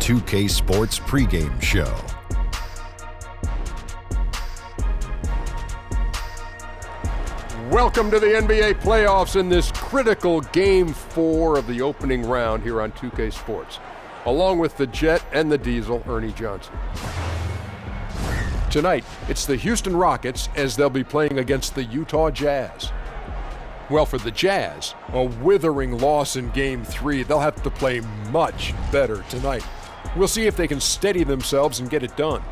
2K Sports pregame show. Welcome to the NBA playoffs in this critical Game 4 of the opening round here on 2K Sports. Along with the Jet and the Diesel, Ernie Johnson. Tonight, it's the Houston Rockets as they'll be playing against the Utah Jazz. Well, for the Jazz, a withering loss in Game 3. They'll have to play much better tonight. We'll see if they can steady themselves and get it done.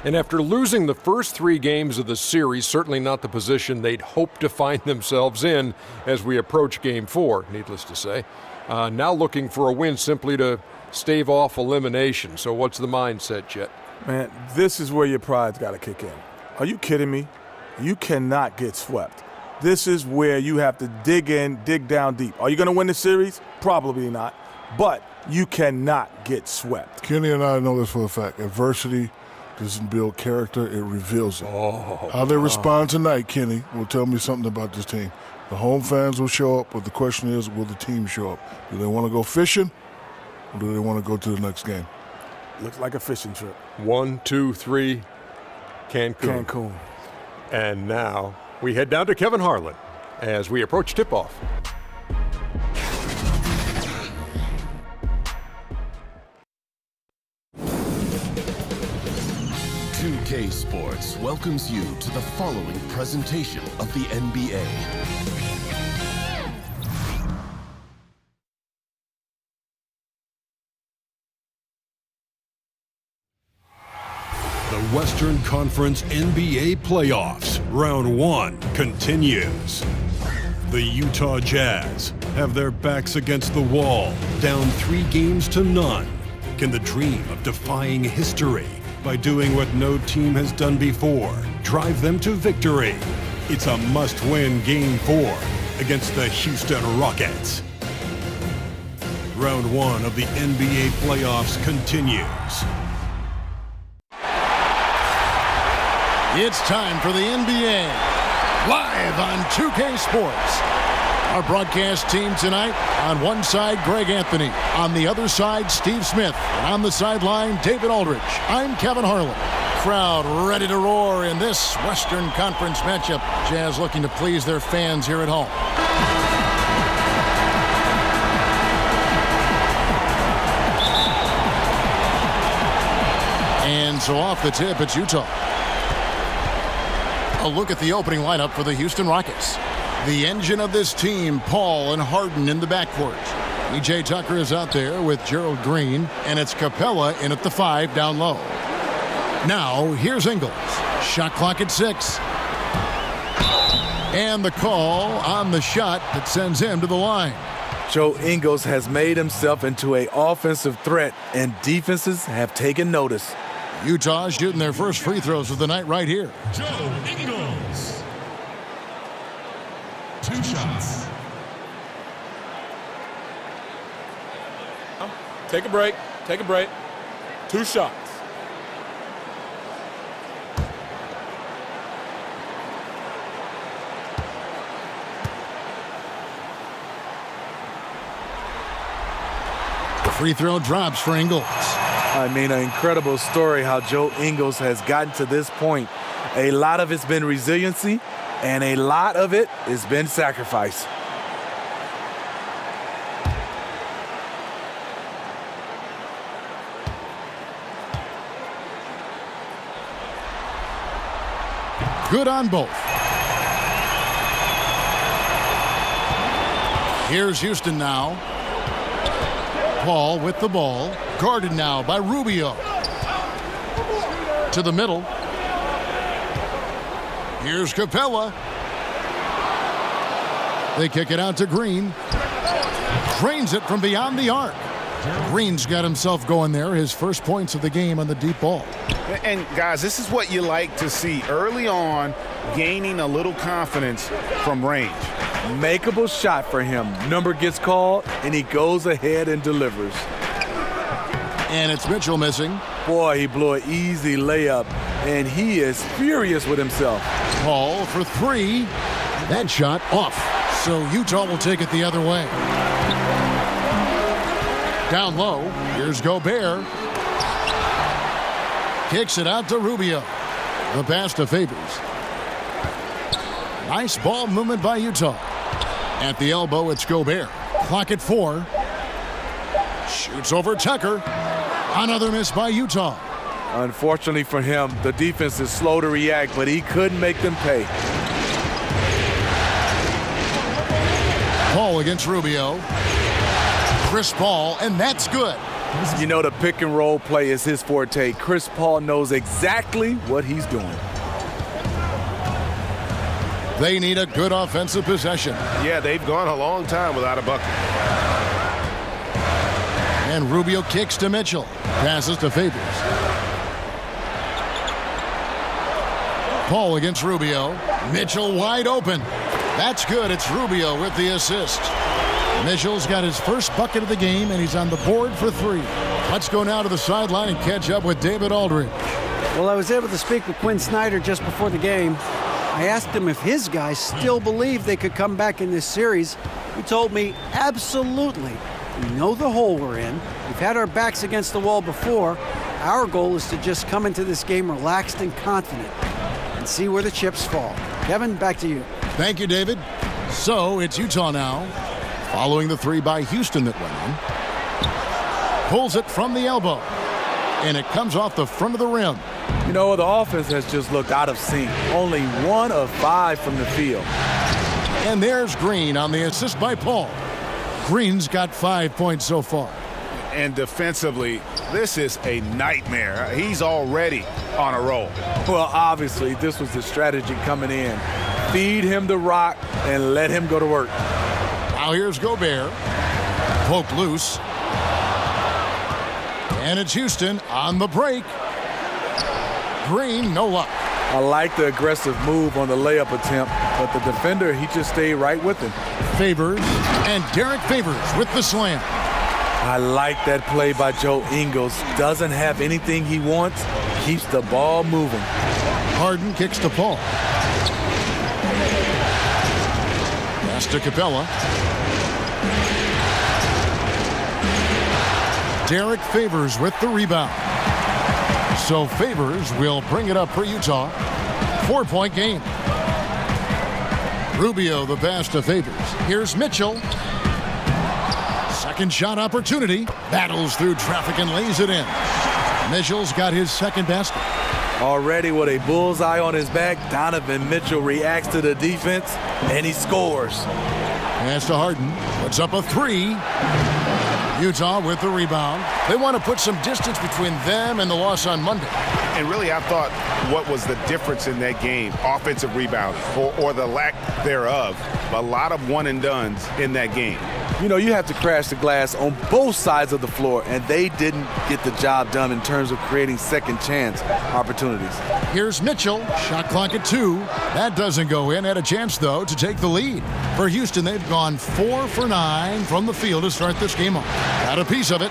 And after losing the first 3 games of the series, certainly not the position they'd hoped to find themselves in as we approach Game 4, needless to say. Now looking for a win simply to stave off elimination. So what's the mindset, Jet? Man, this is where your pride's got to kick in. Are you kidding me? You cannot get swept. This is where you have to dig in, dig down deep. Are you going to win the series? Probably not. But you cannot get swept. Kenny and I know this for a fact. Adversity doesn't build character, it reveals it. How they respond tonight, Kenny, will tell me something about this team. The home fans will show up, but the question is, will the team show up? Do they want to go fishing, or do they want to go to the next game? Looks like a fishing trip. 1, 2, 3, Cancun. And now we head down to Kevin Harlan as we approach tip-off. K Sports welcomes you to the following presentation of the NBA. The Western Conference NBA playoffs, round 1 continues. The Utah Jazz have their backs against the wall, down 3 games to none. Can the dream of defying history by doing what no team has done before drive them to victory? It's a must-win Game 4 against the Houston Rockets. Round 1 of the NBA playoffs continues. It's time for the NBA, live on 2K Sports. Our broadcast team tonight, on one side, Greg Anthony. On the other side, Steve Smith. And on the sideline, David Aldridge. I'm Kevin Harlan. Crowd ready to roar in this Western Conference matchup. Jazz looking to please their fans here at home. And so off the tip, it's Utah. A look at the opening lineup for the Houston Rockets. The engine of this team, Paul and Harden in the backcourt. E.J. Tucker is out there with Gerald Green, and it's Capella in at the 5 down low. Now, here's Ingles. Shot clock at 6. And the call on the shot that sends him to the line. Joe Ingles has made himself into an offensive threat, and defenses have taken notice. Utah shooting their first free throws of the night right here. Joe Ingles. 2 shots. Take a break. 2 shots. The free throw drops for Ingles. I mean, an incredible story how Joe Ingles has gotten to this point. A lot of it's been resiliency, and a lot of it has been sacrifice. Good on both. Here's Houston now. Paul with the ball. Guarded now by Rubio. To the middle. Here's Capella. They kick it out to Green. Drains it from beyond the arc. Green's got himself going there. His first points of the game on the deep ball. And, guys, this is what you like to see early on, gaining a little confidence from range. Makeable shot for him. Number gets called, and he goes ahead and delivers. And it's Mitchell missing. Boy, he blew an easy layup, and he is furious with himself. Paul for 3. That shot off. So Utah will take it the other way. Down low, here's Gobert. Kicks it out to Rubio. The pass to Favors. Nice ball movement by Utah. At the elbow, it's Gobert. Clock at 4. Shoots over Tucker. Another miss by Utah. Unfortunately for him, the defense is slow to react, but he couldn't make them pay. Paul against Rubio. Chris Paul, and that's good. You know, the pick and roll play is his forte. Chris Paul knows exactly what he's doing. They need a good offensive possession. Yeah, they've gone a long time without a bucket. And Rubio kicks to Mitchell. Passes to Favors. Paul against Rubio. Mitchell wide open. That's good. It's Rubio with the assist. Mitchell's got his first bucket of the game, and he's on the board for 3. Let's go now to the sideline and catch up with David Aldridge. Well, I was able to speak with Quinn Snyder just before the game. I asked him if his guys still believe they could come back in this series. He told me, absolutely. We know the hole we're in. We've had our backs against the wall before. Our goal is to just come into this game relaxed and confident and see where the chips fall. Kevin, back to you. Thank you, David. So it's Utah now, following the 3 by Houston that went in. Pulls it from the elbow, and it comes off the front of the rim. You know, the offense has just looked out of sync. Only 1 of 5 from the field. And there's Green on the assist by Paul. Green's got 5 points so far. And defensively, this is a nightmare. He's already on a roll. Well, obviously, this was the strategy coming in. Feed him the rock and let him go to work. Now here's Gobert. Poked loose. And it's Houston on the break. Green, no luck. I like the aggressive move on the layup attempt, but the defender, he just stayed right with him. Favors, and Derek Favors with the slam. I like that play by Joe Ingles. Doesn't have anything he wants, keeps the ball moving. Harden kicks to Paul. Pass to Capella. Derek Favors with the rebound. So Favors will bring it up for Utah. 4-point game. Rubio the pass to Favors. Here's Mitchell. Second shot opportunity. Battles through traffic and lays it in. Mitchell's got his second basket. Already with a bullseye on his back, Donovan Mitchell reacts to the defense, and he scores. Pass to Harden. Puts up a 3. Utah with the rebound. They want to put some distance between them and the loss on Monday. And really, I thought what was the difference in that game, offensive rebounding, or the lack thereof. A lot of one-and-dones in that game. You know, you have to crash the glass on both sides of the floor, and they didn't get the job done in terms of creating second chance opportunities. Here's Mitchell. Shot clock at 2. That doesn't go in. Had a chance, though, to take the lead. For Houston, they've gone 4 for 9 from the field to start this game off. Got a piece of it.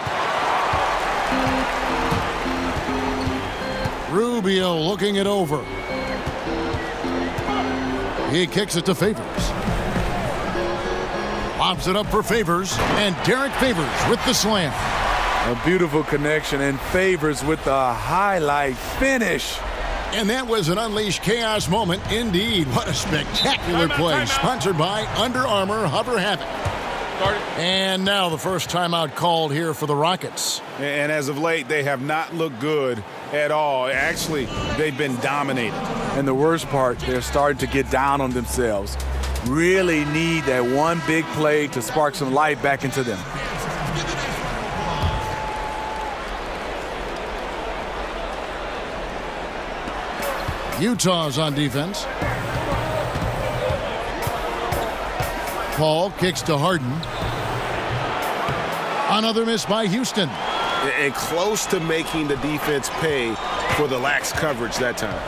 Rubio looking it over. He kicks it to Favors. Lobs it up for Favors, and Derek Favors with the slam. A beautiful connection, and Favors with the highlight finish. And that was an unleashed chaos moment indeed. What a spectacular play. Sponsored by Under Armour Hover Havoc. And now the first timeout called here for the Rockets. And as of late, they have not looked good at all. Actually, they've been dominated. And the worst part, they're starting to get down on themselves. Really need that one big play to spark some life back into them. Utah's on defense. Paul kicks to Harden. Another miss by Houston. And close to making the defense pay for the lax coverage that time.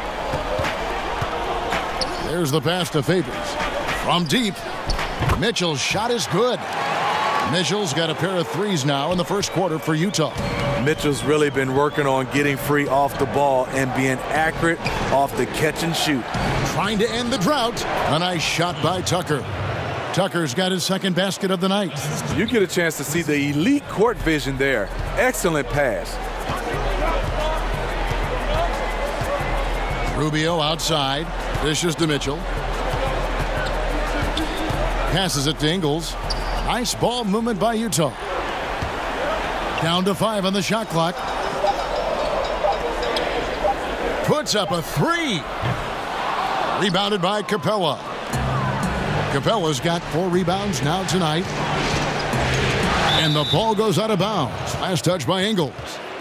There's the pass to Favors. From deep, Mitchell's shot is good. Mitchell's got a pair of 3s now in the first quarter for Utah. Mitchell's really been working on getting free off the ball and being accurate off the catch and shoot. Trying to end the drought. A nice shot by Tucker. Tucker's got his second basket of the night. You get a chance to see the elite court vision there. Excellent pass. Rubio outside. Dishes to Mitchell. Passes it to Ingles. Nice ball movement by Utah. Down to 5 on the shot clock. Puts up a 3. Rebounded by Capella. Capella's got 4 rebounds now tonight. And the ball goes out of bounds. Last touch by Ingles.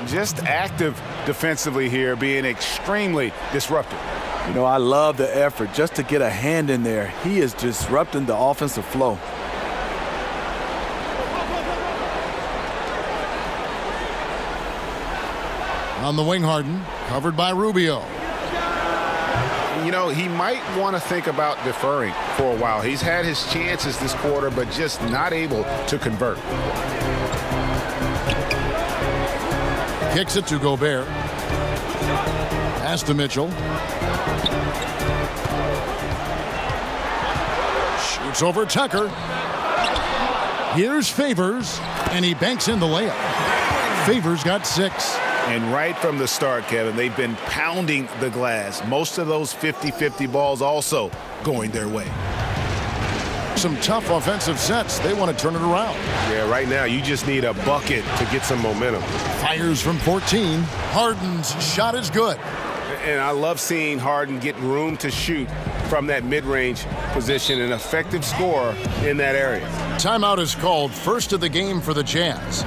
Just active defensively here, being extremely disruptive. You know, I love the effort just to get a hand in there. He is disrupting the offensive flow. On the wing, Harden, covered by Rubio. You know, he might want to think about deferring for a while. He's had his chances this quarter, but just not able to convert. Kicks it to Gobert. Pass to Mitchell. Shoots over Tucker. Here's Favors, and he banks in the layup. Favors got 6. And right from the start, Kevin, they've been pounding the glass. Most of those 50-50 balls also going their way. Some tough offensive sets. They want to turn it around. Yeah, right now you just need a bucket to get some momentum. Fires from 14. Harden's shot is good. And I love seeing Harden get room to shoot from that mid-range position, an effective scorer in that area. Timeout is called, first of the game for the Jazz.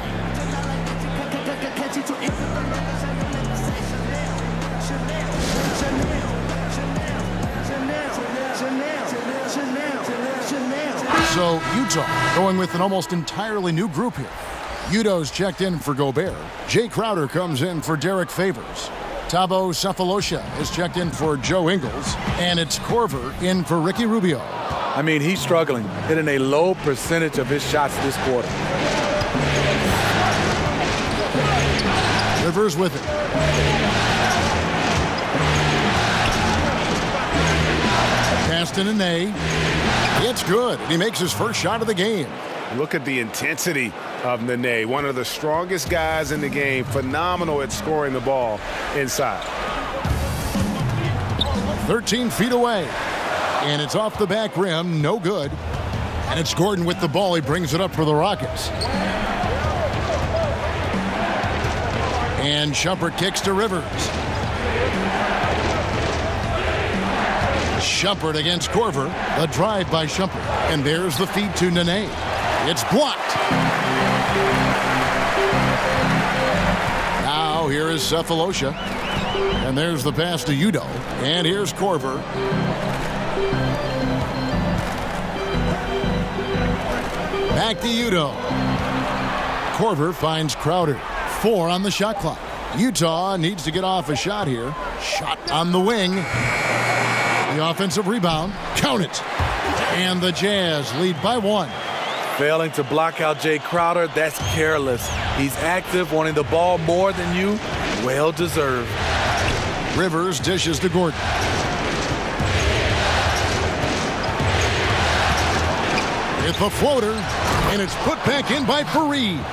So Utah going with an almost entirely new group here. Udo's checked in for Gobert. Jay Crowder comes in for Derek Favors. Thabo Sefolosha is checked in for Joe Ingles. And it's Korver in for Ricky Rubio. I mean, he's struggling, hitting a low percentage of his shots this quarter. Rivers with it. Pass to Nene. It's good. He makes his first shot of the game. Look at the intensity of Nene, one of the strongest guys in the game. Phenomenal at scoring the ball inside. 13 feet away. And it's off the back rim. No good. And it's Gordon with the ball. He brings it up for the Rockets. And Shumpert kicks to Rivers. Shumpert against Korver. A drive by Shumpert. And there's the feed to Nene. It's blocked. Now here is Sefolosha. And there's the pass to Udo. And here's Korver. Back to Udo. Korver finds Crowder. 4 on the shot clock. Utah needs to get off a shot here. Shot on the wing. The offensive rebound. Count it. And the Jazz lead by 1. Failing to block out Jay Crowder, that's careless. He's active, wanting the ball more than you. Well deserved. Rivers dishes to Gordon. With a floater, and it's put back in by Fareed.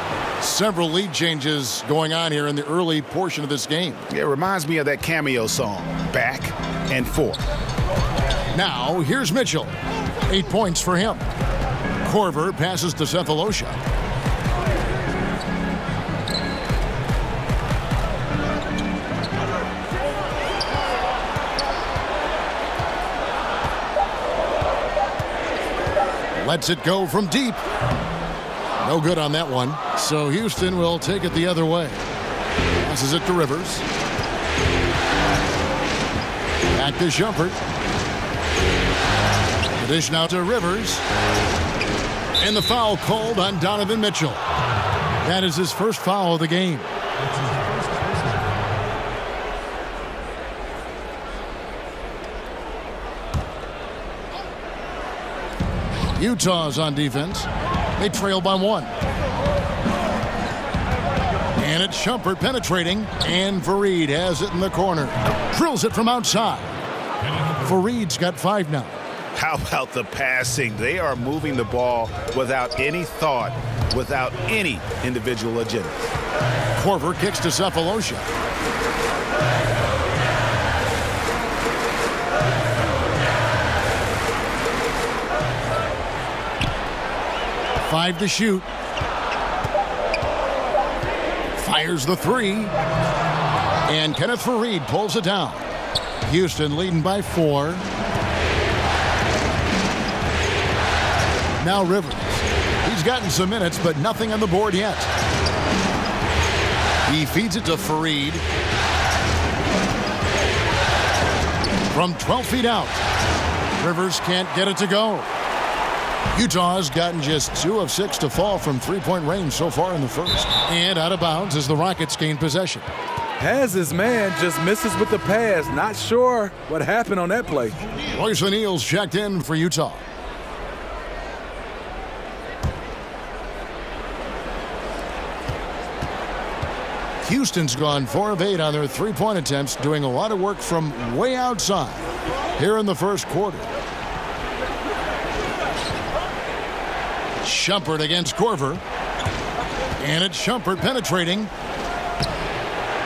Several lead changes going on here in the early portion of this game. It reminds me of that cameo song, Back and Forth. Now, here's Mitchell. 8 points for him. Korver passes to Sefolosha. Lets it go from deep. No good on that one. So Houston will take it the other way. Passes it to Rivers. Back to Shumpert. The dish now to Rivers. And the foul called on Donovan Mitchell. That is his first foul of the game. Utah's on defense. They trail by 1. And it's Shumpert penetrating. And Fareed has it in the corner. Drills it from outside. Fareed's got 5 now. How about the passing? They are moving the ball without any thought, without any individual agenda. Korver kicks to Cephalosha. Five to shoot. Fires the three. And Kenneth Faried pulls it down. Houston leading by 4. Now Rivers. He's gotten some minutes, but nothing on the board yet. He feeds it to Faried. From 12 feet out. Rivers can't get it to go. Utah's gotten just 2 of 6 to fall from three-point range so far in the first. And out of bounds as the Rockets gain possession. Has his man just misses with the pass. Not sure what happened on that play. Royce O'Neal's checked in for Utah. Houston's gone 4 of 8 on their three-point attempts, doing a lot of work from way outside here in the first quarter. Shumpert against Korver. And it's Shumpert penetrating.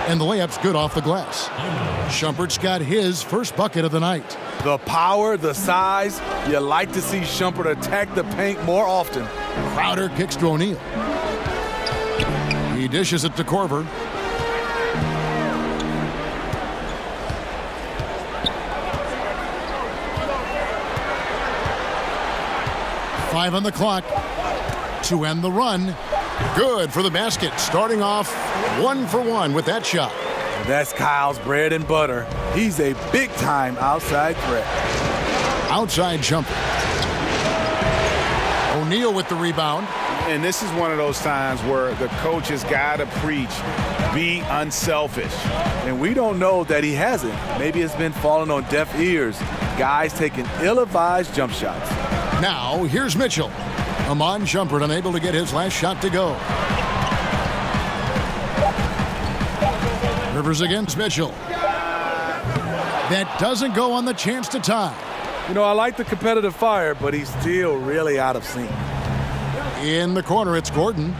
And the layup's good off the glass. Shumpert's got his first bucket of the night. The power, the size. You like to see Shumpert attack the paint more often. Crowder kicks to O'Neal. He dishes it to Korver. Five on the clock to end the run. Good for the basket. Starting off 1 for 1 with that shot. That's Kyle's bread and butter. He's a big-time outside threat. Outside jumper. O'Neal with the rebound. And this is one of those times where the coach has got to preach, be unselfish. And we don't know that he hasn't. Maybe it's been falling on deaf ears. Guys taking ill-advised jump shots. Now, here's Mitchell. Amon Shumpert unable to get his last shot to go. Rivers against Mitchell. That doesn't go on the chance to tie. You know, I like the competitive fire, but he's still really out of sync. In the corner, it's Gordon.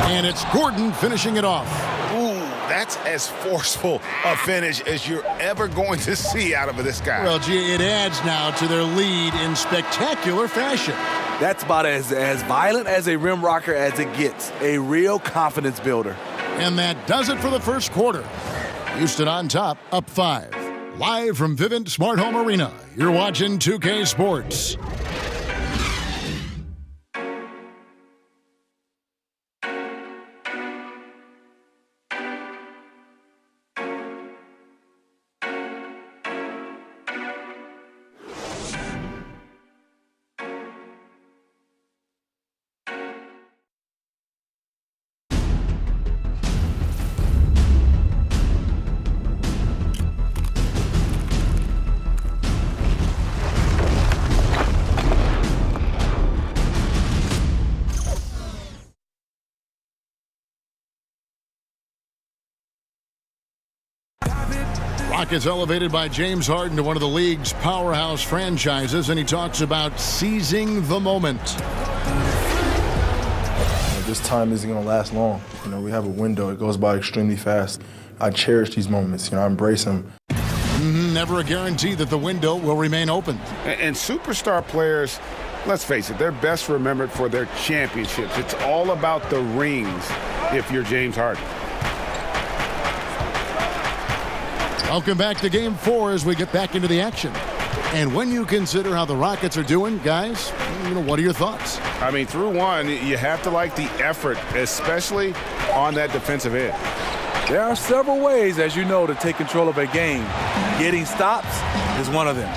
And it's Gordon finishing it off. Ooh, that's as forceful a finish as you're ever going to see out of this guy. Well, gee, it adds now to their lead in spectacular fashion. That's about as violent as a rim rocker as it gets. A real confidence builder. And that does it for the first quarter. Houston on top, up 5. Live from Vivint Smart Home Arena, you're watching 2K Sports. Rockets elevated by James Harden to one of the league's powerhouse franchises, and he talks about seizing the moment. This time isn't going to last long. You know, we have a window. It goes by extremely fast. I cherish these moments. You know, I embrace them. Never a guarantee that the window will remain open. And superstar players, let's face it, they're best remembered for their championships. It's all about the rings if you're James Harden. Welcome back to Game 4 as we get back into the action. And when you consider how the Rockets are doing, guys, you know, what are your thoughts? I mean, through one, you have to like the effort, especially on that defensive end. There are several ways, as you know, to take control of a game. Getting stops is one of them.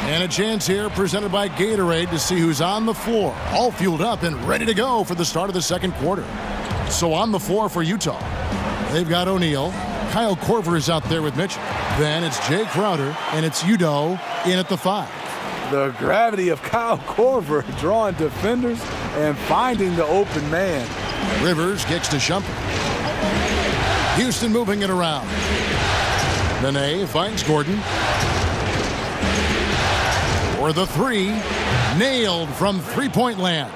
And a chance here presented by Gatorade to see who's on the floor, all fueled up and ready to go for the start of the second quarter. So on the floor for Utah, they've got O'Neal. Kyle Korver is out there with Mitchell. Then it's Jay Crowder, and it's Udoh in at the 5. The gravity of Kyle Korver drawing defenders and finding the open man. Rivers kicks to Shumpert. Houston moving it around. Nene finds Gordon. For the three, nailed from three-point land.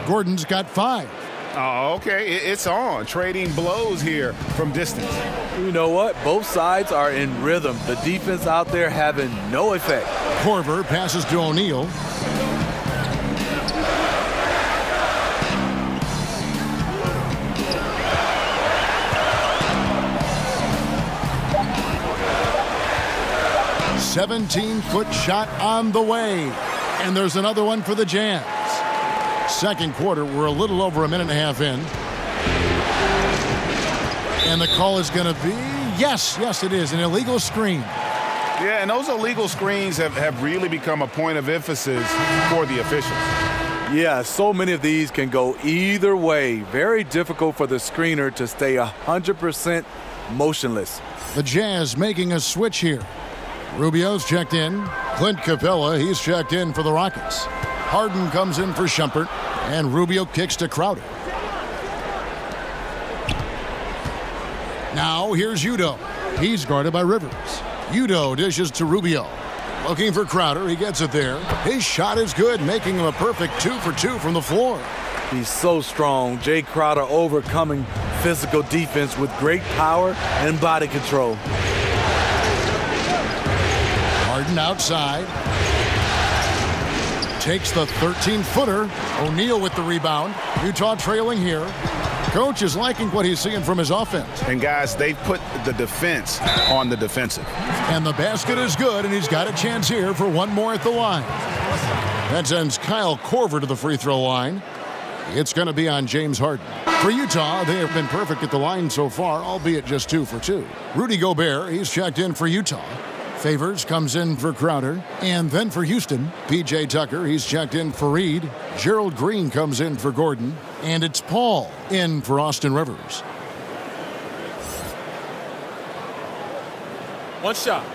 Gordon's got 5. Oh, okay. It's on. Trading blows here from distance. You know what? Both sides are in rhythm. The defense out there having no effect. Korver passes to O'Neal. "17-foot shot on the way." And there's another one for the Jazz. Second quarter, we're a little over a minute and a half in. And the call is going to be, yes, it is, an illegal screen. Yeah, and those illegal screens have really become a point of emphasis for the officials. Yeah, so many of these can go either way. Very difficult for the screener to stay 100% motionless. The Jazz making a switch here. Rubio's checked in. Clint Capella, he's checked in for the Rockets. Harden comes in for Shumpert, and Rubio kicks to Crowder. Now here's Udoh. He's guarded by Rivers. Udoh dishes to Rubio. Looking for Crowder, he gets it there. His shot is good, making him a perfect 2 for 2 from the floor. He's so strong. Jay Crowder overcoming physical defense with great power and body control. Harden outside. Takes the 13-footer. O'Neal with the rebound. Utah trailing here. Coach is liking what he's seeing from his offense. And guys, they've put the defense on the defensive. And the basket is good, and he's got a chance here for one more at the line. That sends Kyle Korver to the free throw line. It's going to be on James Harden. For Utah, they have been perfect at the line so far, albeit just 2 for 2. Rudy Gobert, he's checked in for Utah. Favors comes in for Crowder. And then for Houston, P.J. Tucker, he's checked in for Reed. Gerald Green comes in for Gordon. And it's Paul in for Austin Rivers. One shot.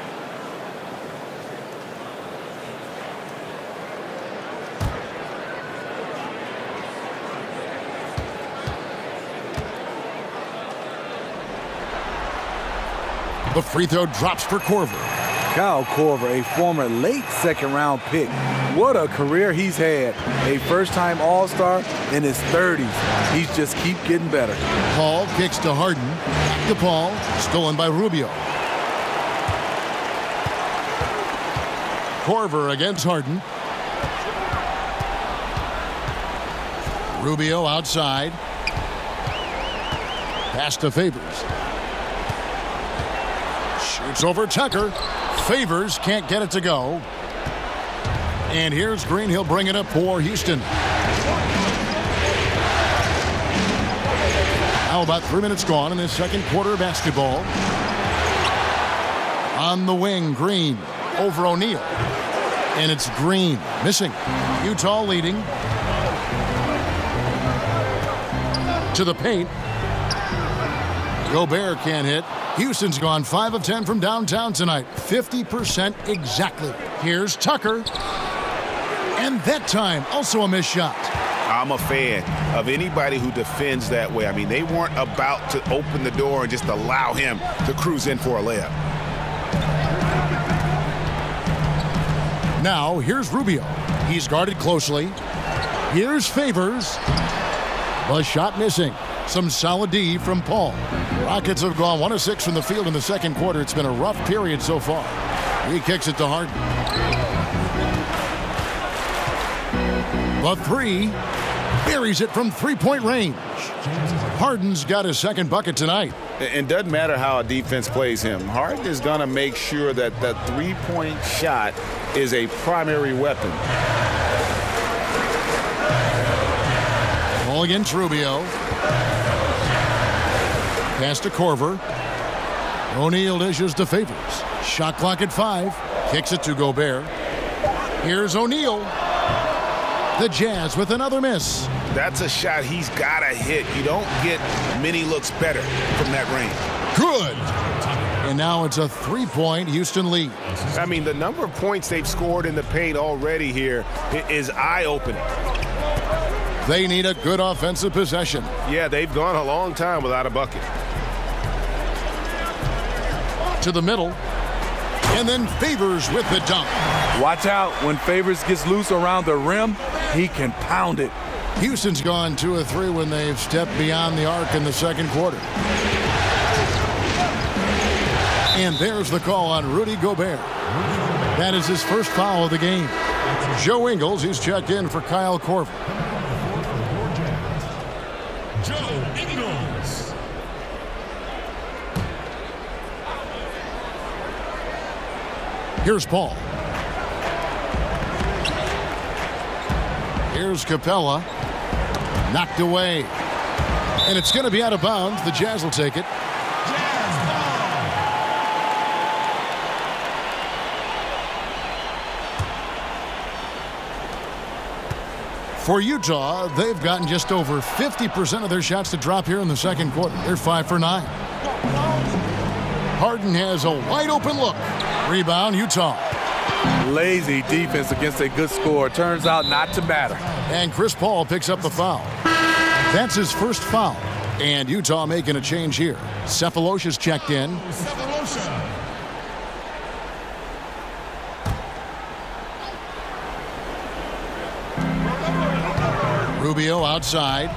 The free throw drops for Korver. Kyle Korver, a former late second-round pick. What a career he's had. A first-time All-Star in his 30s. He's just keep getting better. Paul kicks to Harden. Back to Paul. Stolen by Rubio. Korver against Harden. Rubio outside. Pass to Favors. Shoots over Tucker. Favors can't get it to go. And here's Green. He'll bring it up for Houston. Now about 3 minutes gone in this second quarter of basketball. On the wing, Green over O'Neal. And it's Green missing. Utah leading. To the paint. Gobert can't hit. Houston's gone 5 of 10 from downtown tonight. 50% exactly. Here's Tucker. And that time, also a missed shot. I'm a fan of anybody who defends that way. I mean, they weren't about to open the door and just allow him to cruise in for a layup. Now, here's Rubio. He's guarded closely. Here's Favors. The shot missing. Some solid D from Paul. Rockets have gone 1 of 6 from the field in the second quarter. It's been a rough period so far. He kicks it to Harden. The three buries it from three-point range. Harden's got his second bucket tonight. It doesn't matter how a defense plays him. Harden is going to make sure that that three-point shot is a primary weapon. Ball against Rubio. Pass to Korver. O'Neal dishes to Favors. Shot clock at 5. Kicks it to Gobert. Here's O'Neal. The Jazz with another miss. That's a shot he's got to hit. You don't get many looks better from that range. Good. And now it's a 3-point Houston lead. I mean, the number of points they've scored in the paint already here is eye-opening. They need a good offensive possession. Yeah, they've gone a long time without a bucket. To the middle. And then Favors with the dunk. Watch out. When Favors gets loose around the rim, he can pound it. Houston's gone 2 of 3 when they've stepped beyond the arc in the second quarter. And there's the call on Rudy Gobert. That is his first foul of the game. Joe Ingles, he's checked in for Kyle Korver. Joe Ingles. Here's Paul. Here's Capella. Knocked away. And it's going to be out of bounds. The Jazz will take it. For Utah, they've gotten just over 50% of their shots to drop here in the second quarter. They're 5 for 9. Harden has a wide open look. Rebound, Utah. Lazy defense against a good score. Turns out not to matter. And Chris Paul picks up the foul. That's his first foul. And Utah making a change here. Cephalosha's checked in. Rubio outside.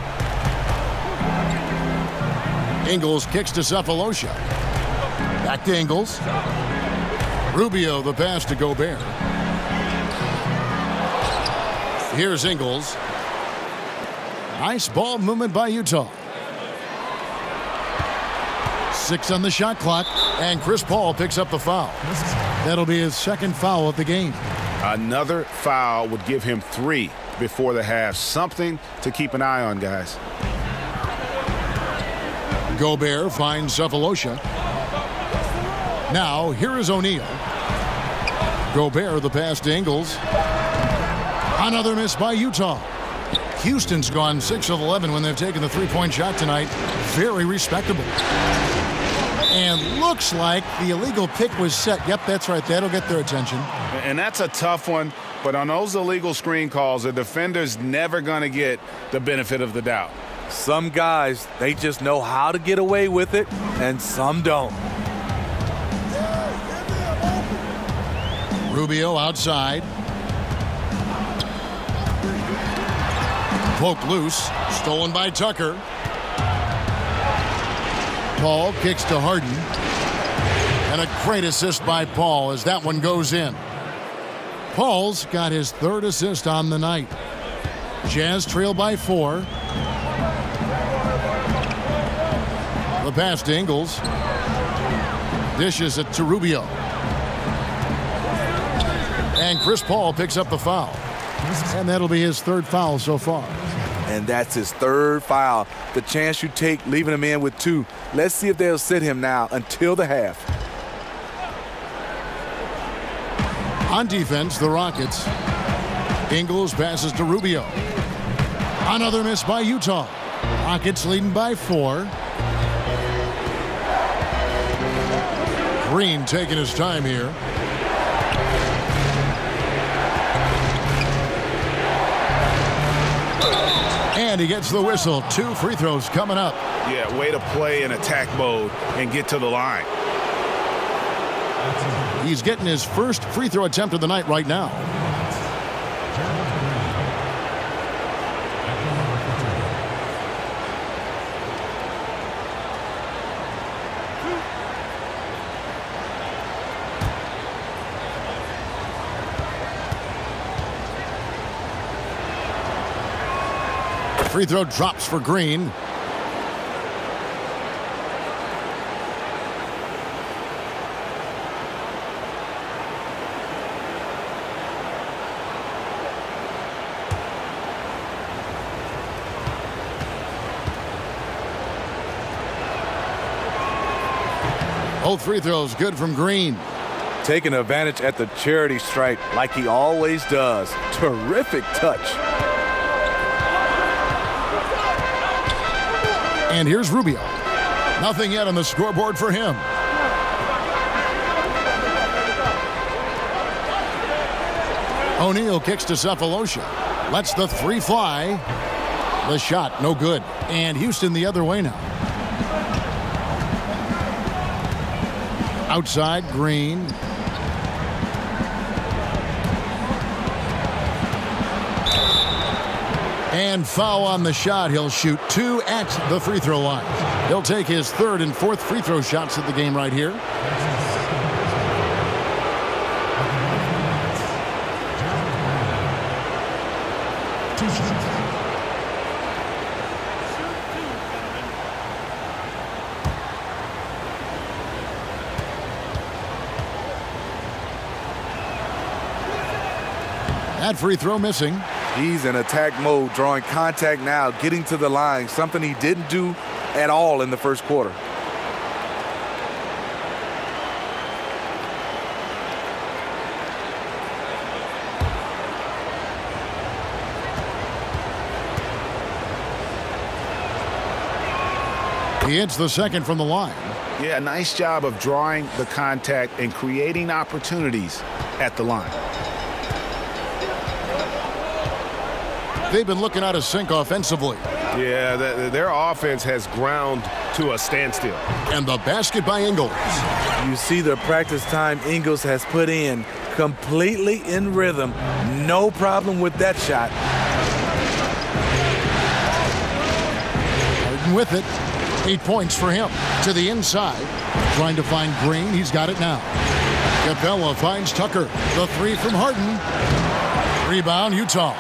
Ingles kicks to Cephalosha. Back to Ingles. Rubio the pass to Gobert. Here's Ingles. Nice ball movement by Utah. 6 on the shot clock, and Chris Paul picks up the foul. That'll be his second foul of the game. Another foul would give him 3 before the half. Something to keep an eye on, guys. Gobert finds Cephalosha. Now, here is O'Neal. Gobert the pass to Ingles. Another miss by Utah. Houston's gone 6 of 11 when they've taken the three-point shot tonight. Very respectable. And looks like the illegal pick was set. Yep, that's right. That'll get their attention. And that's a tough one. But on those illegal screen calls, the defender's never going to get the benefit of the doubt. Some guys, they just know how to get away with it, and some don't. Rubio outside. Poked loose. Stolen by Tucker. Paul kicks to Harden. And a great assist by Paul as that one goes in. Paul's got his 3rd assist on the night. Jazz trail by 4. The pass to Ingles. Dishes it to Rubio. And Chris Paul picks up the foul. And that'll be his 3rd foul so far. And that's his 3rd foul. The chance you take leaving him in with 2. Let's see if they'll sit him now until the half. On defense, the Rockets. Ingles passes to Rubio. Another miss by Utah. Rockets leading by 4. Green taking his time here. And he gets the whistle. 2 free throws coming up. Yeah, way to play in attack mode and get to the line. He's getting his first free throw attempt of the night right now. Free throw drops for Green. Both free throws good from Green. Taking advantage at the charity stripe like he always does. Terrific touch. And here's Rubio. Nothing yet on the scoreboard for him. O'Neal kicks to Cephalosha. Lets the 3 fly. The shot, no good. And Houston the other way now. Outside, Green. And foul on the shot. He'll shoot 2 at the free throw line. He'll take his 3rd and 4th free throw shots of the game right here. That free throw missing. He's in attack mode, drawing contact now, getting to the line, something he didn't do at all in the first quarter. He hits the second from the line. Yeah, nice job of drawing the contact and creating opportunities at the line. They've been looking out of sync offensively. Yeah, their offense has ground to a standstill. And the basket by Ingles. You see the practice time Ingles has put in, completely in rhythm. No problem with that shot. Harden with it. 8 points for him. To the inside. Trying to find Green. He's got it now. Capella finds Tucker. The 3 from Harden. Rebound, Utah.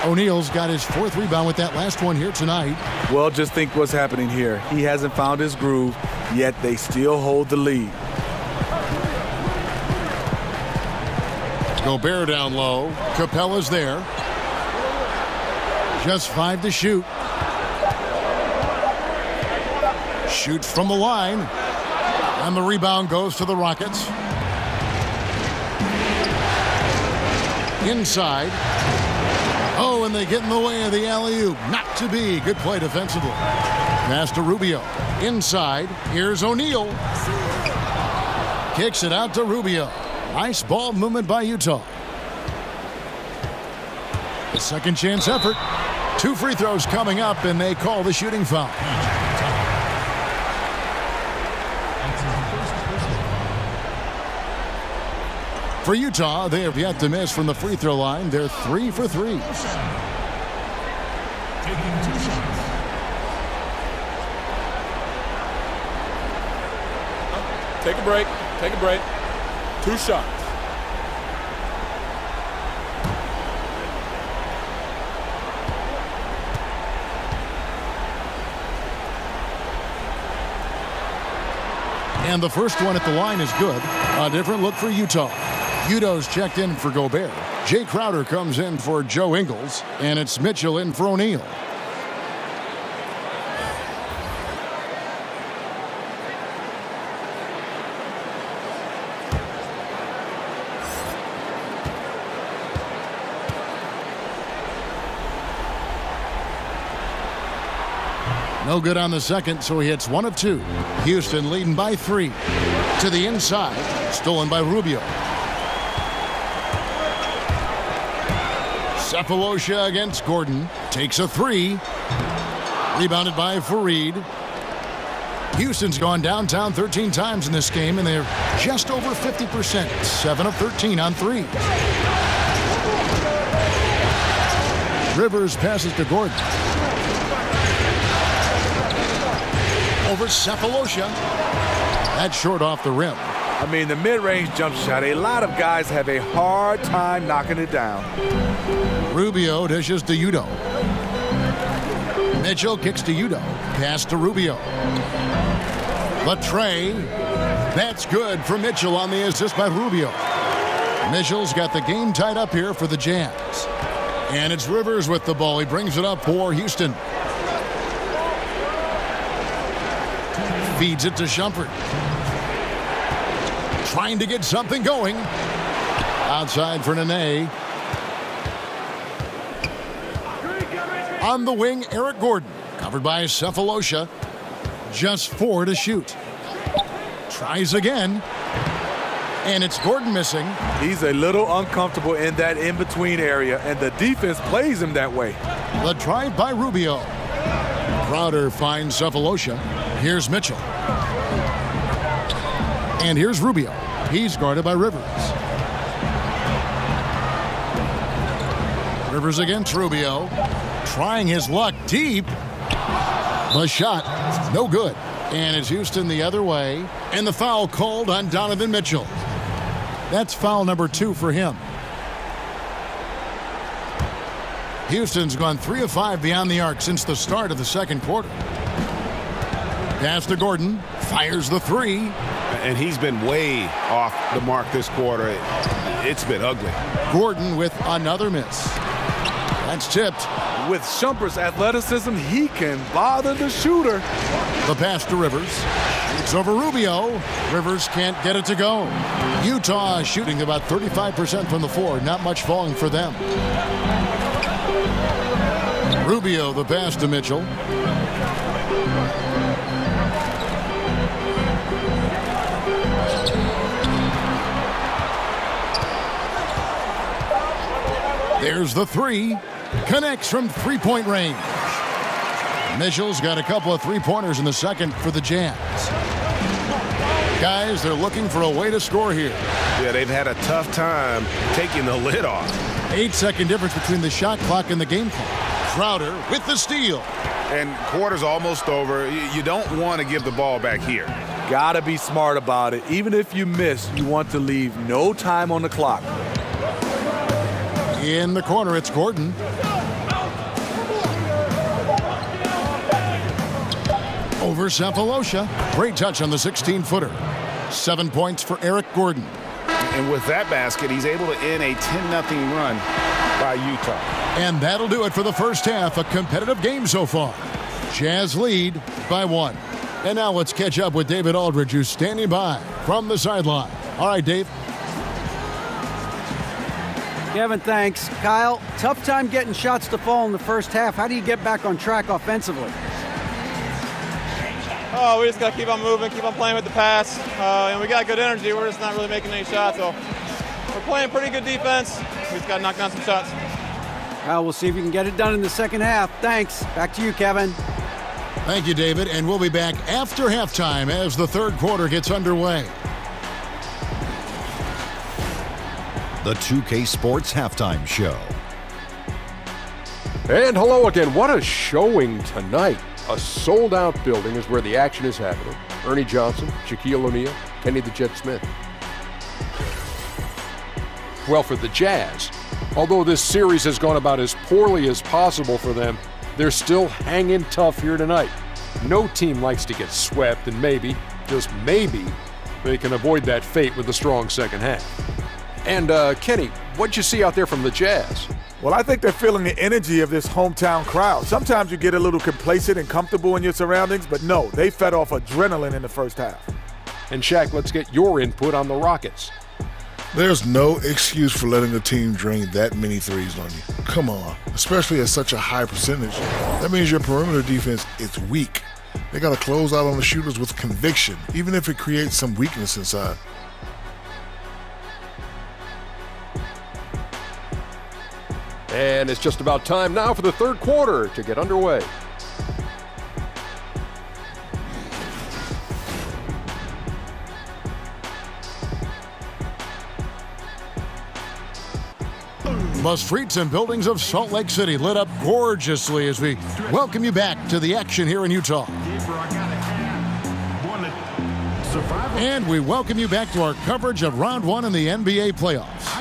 O'Neal's got his 4th rebound with that last one here tonight. Well, just think what's happening here. He hasn't found his groove, yet they still hold the lead. Gobert down low. Capella's there. Just 5 to shoot. Shoots from the line. And the rebound goes to the Rockets. Inside. Oh, and they get in the way of the alley-oop. Not to be. Good play defensively. Pass to Rubio. Inside. Here's O'Neal. Kicks it out to Rubio. Nice ball movement by Utah. A second chance effort. 2 free throws coming up, and they call the shooting foul. For Utah, they have yet to miss from the free throw line. They're 3 for 3. Take a break. Take a break. 2 shots. And the first one at the line is good. A different look for Utah. Udo's checked in for Gobert. Jay Crowder comes in for Joe Ingles. And it's Mitchell in for O'Neal. No good on the second, so he hits 1 of 2. Houston leading by 3. To the inside, stolen by Rubio. Cephalosha against Gordon. Takes a 3. Rebounded by Fareed. Houston's gone downtown 13 times in this game, and they're just over 50%. 7 of 13 on 3. Rivers passes to Gordon. Over Cephalosha. That's short off the rim. I mean, the mid-range jump shot, a lot of guys have a hard time knocking it down. Rubio dishes to Udo. Mitchell kicks to Udo. Pass to Rubio. Latre. That's good for Mitchell on the assist by Rubio. Mitchell's got the game tied up here for the Jazz. And it's Rivers with the ball. He brings it up for Houston. Feeds it to Shumpert. Trying to get something going. Outside for Nene. On the wing, Eric Gordon. Covered by Cephalosha. Just 4 to shoot. Tries again. And it's Gordon missing. He's a little uncomfortable in that in-between area, and the defense plays him that way. The drive by Rubio. Crowder finds Cephalosha. Here's Mitchell. And here's Rubio. He's guarded by Rivers. Rivers against Rubio. Trying his luck deep. The shot, no good. And it's Houston the other way. And the foul called on Donovan Mitchell. That's foul number 2 for him. Houston's gone 3 of 5 beyond the arc since the start of the second quarter. Pass to Gordon. Fires the 3. And he's been way off the mark this quarter. It's been ugly. Gordon with another miss. That's tipped. With Shumpert's athleticism, he can bother the shooter. The pass to Rivers. It's over Rubio. Rivers can't get it to go. Utah shooting about 35% from the floor. Not much falling for them. Rubio, the pass to Mitchell. There's the 3. Connects from three-point range. Mitchell's got a couple of three-pointers in the second for the Jazz. Guys, they're looking for a way to score here. Yeah, they've had a tough time taking the lid off. 8-second difference between the shot clock and the game clock. Crowder with the steal. And quarter's almost over. You don't want to give the ball back here. Gotta be smart about it. Even if you miss, you want to leave no time on the clock. In the corner, it's Gordon. Over Cephalosha. Great touch on the 16-footer. 7 points for Eric Gordon. And with that basket, he's able to end a 10-0 run by Utah. And that'll do it for the first half. A competitive game so far. Jazz lead by 1. And now let's catch up with David Aldridge, who's standing by from the sideline. All right, Dave. Kevin, thanks. Kyle, tough time getting shots to fall in the first half. How do you get back on track offensively? Oh, we just got to keep on moving, keep on playing with the pass. And we got good energy. We're just not really making any shots. So we're playing pretty good defense. We just got to knock down some shots. Well, we'll see if you can get it done in the second half. Thanks. Back to you, Kevin. Thank you, David. And we'll be back after halftime as the third quarter gets underway. The 2K Sports Halftime Show. And hello again. What a showing tonight. A sold-out building is where the action is happening. Ernie Johnson, Shaquille O'Neal, Kenny the Jet Smith. Well, for the Jazz, although this series has gone about as poorly as possible for them, they're still hanging tough here tonight. No team likes to get swept, and maybe, just maybe, they can avoid that fate with a strong second half. And, Kenny, what'd you see out there from the Jazz? Well, I think they're feeling the energy of this hometown crowd. Sometimes you get a little complacent and comfortable in your surroundings, but no, they fed off adrenaline in the first half. And, Shaq, let's get your input on the Rockets. There's no excuse for letting a team drain that many threes on you. Come on, especially at such a high percentage. That means your perimeter defense is weak. They got to close out on the shooters with conviction, even if it creates some weakness inside. And it's just about time now for the third quarter to get underway. The streets and buildings of Salt Lake City lit up gorgeously as we welcome you back to the action here in Utah. And we welcome you back to our coverage of round one in the NBA playoffs.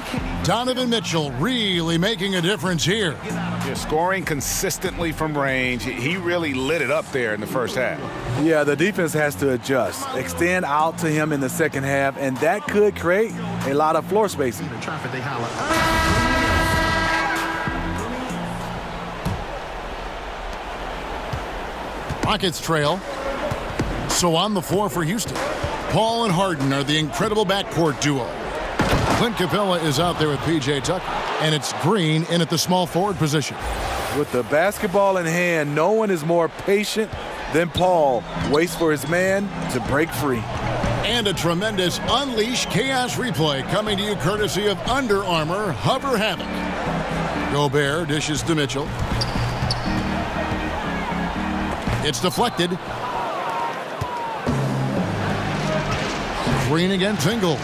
Donovan Mitchell really making a difference here. Yeah, scoring consistently from range. He really lit it up there in the first half. Yeah, the defense has to adjust, extend out to him in the second half, and that could create a lot of floor spacing. Rockets trail. So on the floor for Houston, Paul and Harden are the incredible backcourt duo. Clint Capella is out there with P.J. Tucker, and it's Green in at the small forward position. With the basketball in hand, no one is more patient than Paul. Waits for his man to break free. And a tremendous Unleash Chaos replay coming to you courtesy of Under Armour Hover Havoc. Gobert dishes to Mitchell. It's deflected. Green against Ingles.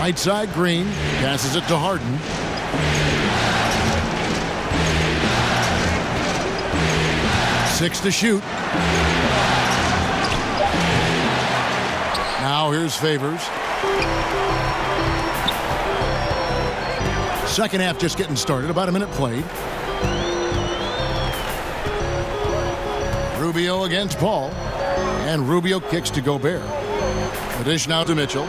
Right side, Green passes it to Harden. Six to shoot. Now here's Favors. Second half just getting started. About a minute played. Rubio against Paul. And Rubio kicks to Gobert. The dish now to Mitchell.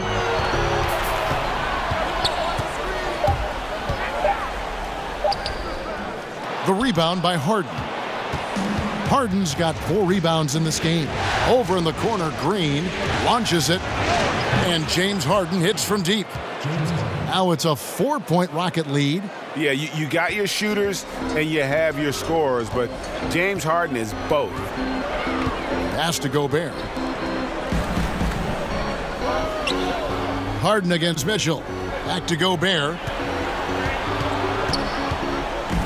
The rebound by Harden. Harden's got 4 rebounds in this game. Over in the corner, Green launches it. And James Harden hits from deep. Now it's a 4-point Rocket lead. Yeah, you got your shooters and you have your scorers, but James Harden is both. Pass to Gobert. Harden against Mitchell. Back to Gobert.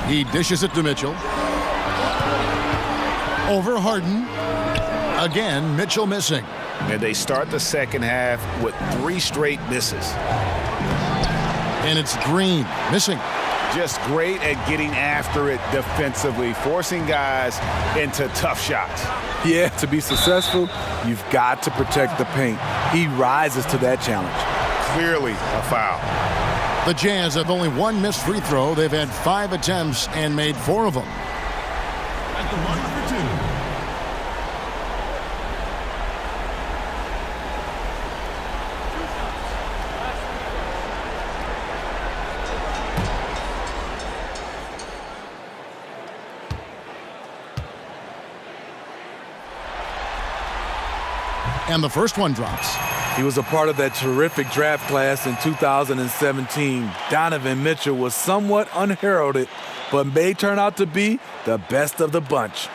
He dishes it to Mitchell. Over Harden. Again, Mitchell missing. And they start the second half with 3 straight misses. And it's Green missing. Just great at getting after it defensively, forcing guys into tough shots. Yeah, to be successful, you've got to protect the paint. He rises to that challenge. Clearly a foul. The Jazz have only 1 missed free throw. They've had 5 attempts and made 4 of them. At the line for 2. And the first one drops. He was a part of that terrific draft class in 2017. Donovan Mitchell was somewhat unheralded, but may turn out to be the best of the bunch.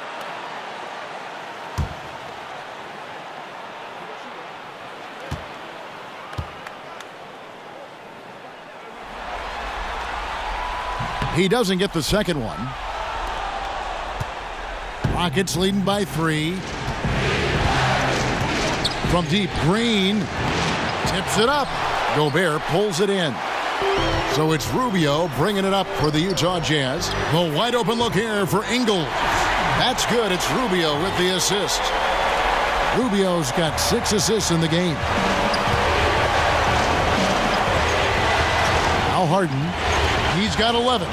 He doesn't get the second one. Rockets leading by 3. From deep, Green tips it up. Gobert pulls it in. So it's Rubio bringing it up for the Utah Jazz. The wide open look here for Ingles. That's good. It's Rubio with the assist. Rubio's got 6 assists in the game. Now Harden. He's got 11.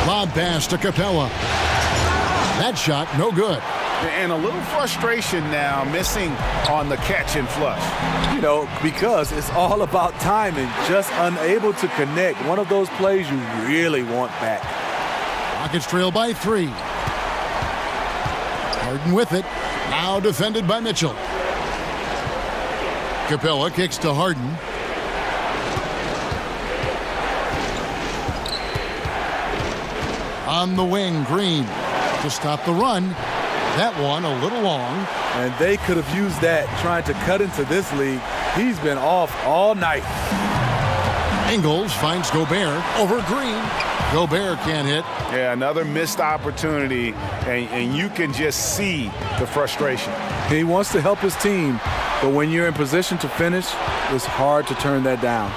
Lob pass to Capella. That shot, no good. And a little frustration now, missing on the catch and flush. You know, because it's all about timing, just unable to connect. One of those plays you really want back. Rockets trail by 3. Harden with it. Now defended by Mitchell. Capella kicks to Harden. On the wing, Green to stop the run. That one a little long. And they could have used that trying to cut into this league. He's been off all night. Ingles finds Gobert over Green. Gobert can't hit. Yeah, another missed opportunity, and you can just see the frustration. He wants to help his team, but when you're in position to finish, it's hard to turn that down.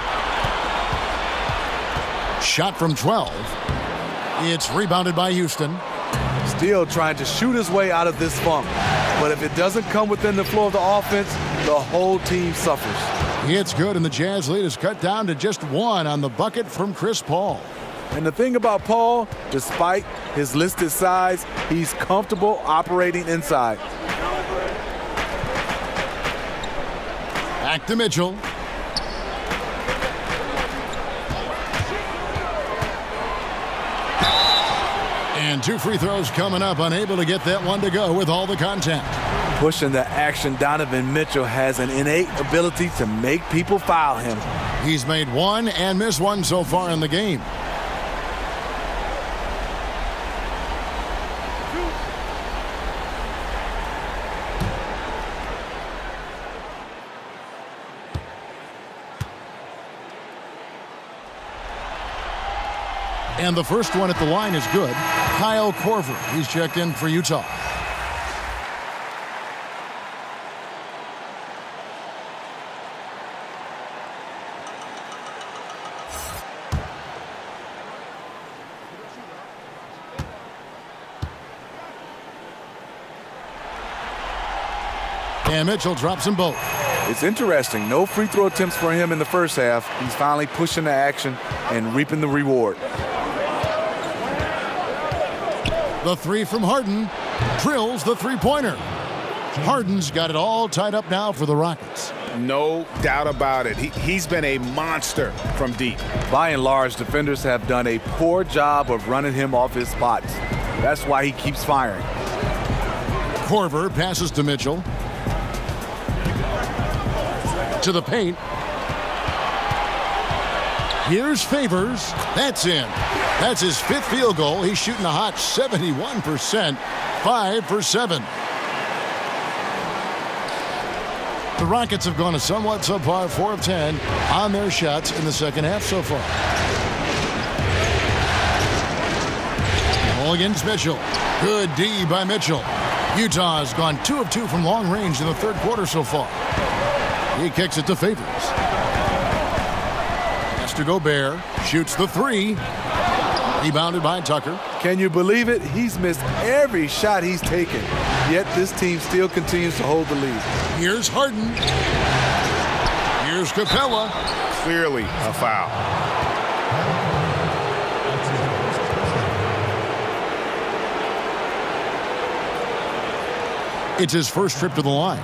Shot from 12. It's rebounded by Houston. Still trying to shoot his way out of this funk. But if it doesn't come within the flow of the offense, the whole team suffers. It's good, and the Jazz lead is cut down to just 1 on the bucket from Chris Paul. And the thing about Paul, despite his listed size, he's comfortable operating inside. Back to Mitchell. And 2 free throws coming up, unable to get that one to go with all the contact. Pushing the action, Donovan Mitchell has an innate ability to make people foul him. He's made 1 and missed 1 so far in the game. And the first one at the line is good. Kyle Korver, he's checked in for Utah. And Mitchell drops them both. It's interesting. No free throw attempts for him in the first half. He's finally pushing the action and reaping the reward. The three from Harden drills the three-pointer. Harden's got it all tied up now for the Rockets. No doubt about it. He's been a monster from deep. By and large, defenders have done a poor job of running him off his spots. That's why he keeps firing. Korver passes to Mitchell. To the paint. Here's Favors. That's in. That's his 5th field goal. He's shooting a hot 71%. 5 for 7. The Rockets have gone a somewhat subpar 4 of 10 on their shots in the second half so far. Ball against Mitchell. Good D by Mitchell. Utah's gone 2 of 2 from long range in the third quarter so far. He kicks it to Favors. Pass to Gobert. Shoots the 3. Rebounded by Tucker. Can you believe it? He's missed every shot he's taken. Yet this team still continues to hold the lead. Here's Harden. Here's Capella. Clearly a foul. It's his first trip to the line.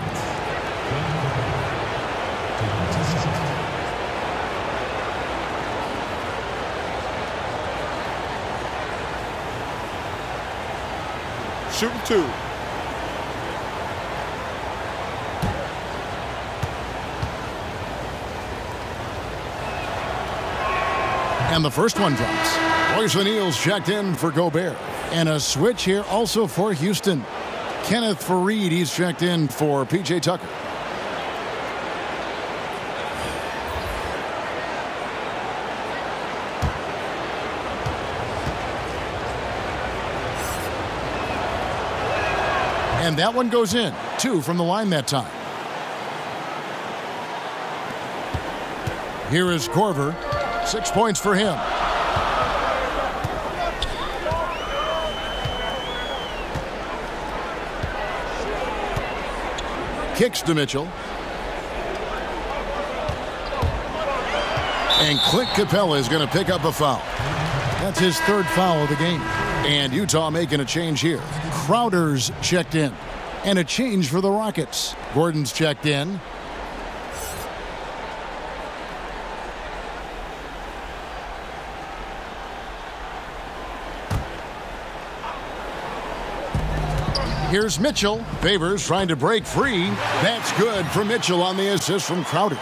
Shooting 2. And the first one drops. Royce O'Neal's checked in for Gobert. And a switch here also for Houston. Kenneth Faried, he's checked in for P.J. Tucker. And that one goes in. 2 from the line that time. Here is Korver. 6 points for him. Kicks to Mitchell. And Clint Capella is going to pick up a foul. That's his 3rd foul of the game. And Utah making a change here. Crowder's checked in. And a change for the Rockets. Gordon's checked in. Here's Mitchell. Favors trying to break free. That's good for Mitchell on the assist from Crowder.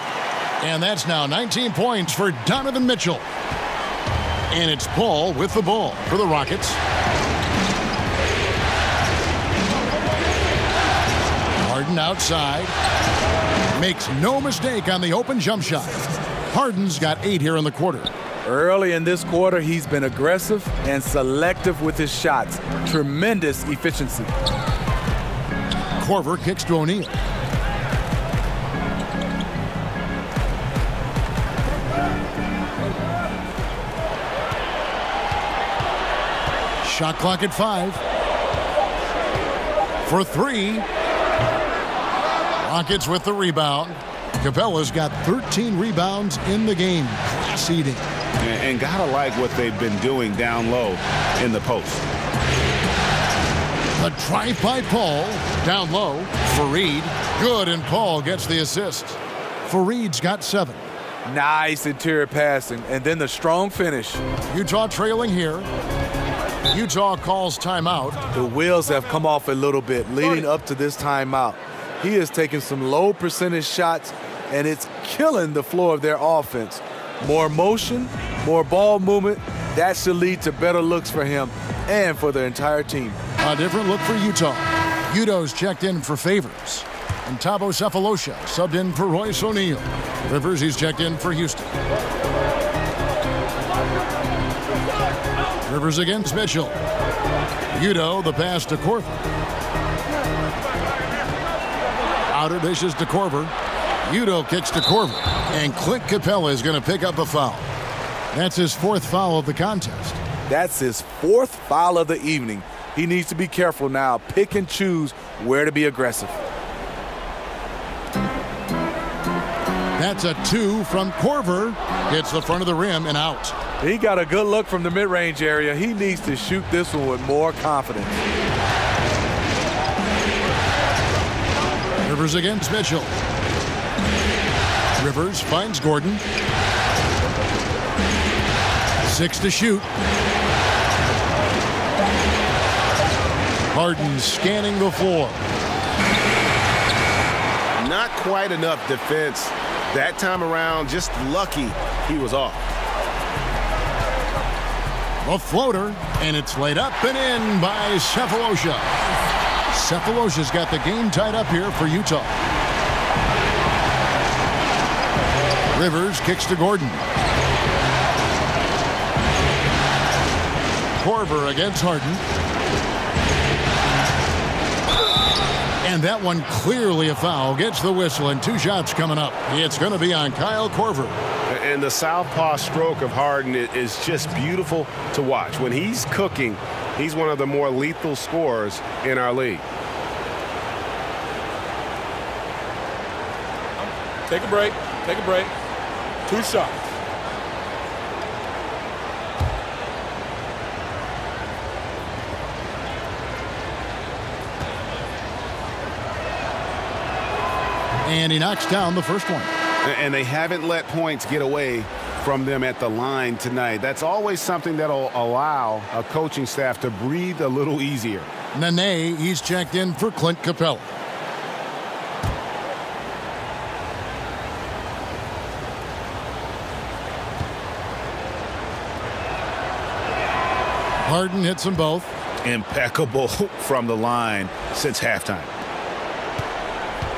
And that's now 19 points for Donovan Mitchell. And it's Paul with the ball for the Rockets. Harden outside. Makes no mistake on the open jump shot. Harden's got 8 here in the quarter. Early in this quarter, he's been aggressive and selective with his shots. Tremendous efficiency. Korver kicks to O'Neal. Shot clock at 5. For 3. Rockets with the rebound. Capella's got 13 rebounds in the game. Class eating. And gotta like what they've been doing down low in the post. The drive by Paul. Down low. Faried. Good, and Paul gets the assist. Faried's got 7. Nice interior passing, and then the strong finish. Utah trailing here. Utah calls timeout. The wheels have come off a little bit leading up to this timeout. He is taking some low percentage shots, and it's killing the flow of their offense. More motion, more ball movement, that should lead to better looks for him and for the entire team. A different look for Utah. Udo's checked in for Favors. And Thabo Sefolosha subbed in for Royce O'Neal. Rivers, he's checked in for Houston. Rivers against Mitchell. Udo, the pass to Korver. Outer dishes to Korver. Udo kicks to Korver. And Clint Capella is going to pick up a foul. That's his 4th foul of the contest. That's his 4th foul of the evening. He needs to be careful now. Pick and choose where to be aggressive. That's a 2 from Korver. Hits the front of the rim and out. He got a good look from the mid-range area. He needs to shoot this one with more confidence. Rivers against Mitchell. Rivers finds Gordon. 6 to shoot. Harden scanning the floor. Not quite enough defense that time around. Just lucky he was off. A floater, and it's laid up and in by Sefolosha. Sefolosha's got the game tied up here for Utah. Rivers kicks to Gordon. Korver against Harden. And that one clearly a foul. Gets the whistle, and 2 shots coming up. It's going to be on Kyle Korver. And the southpaw stroke of Harden is just beautiful to watch. When he's cooking, he's one of the more lethal scorers in our league. Take a break. Take a break. 2 shots. And he knocks down the first one. And they haven't let points get away from them at the line tonight. That's always something that'll allow a coaching staff to breathe a little easier. Nene, he's checked in for Clint Capella. Harden hits them both. Impeccable from the line since halftime.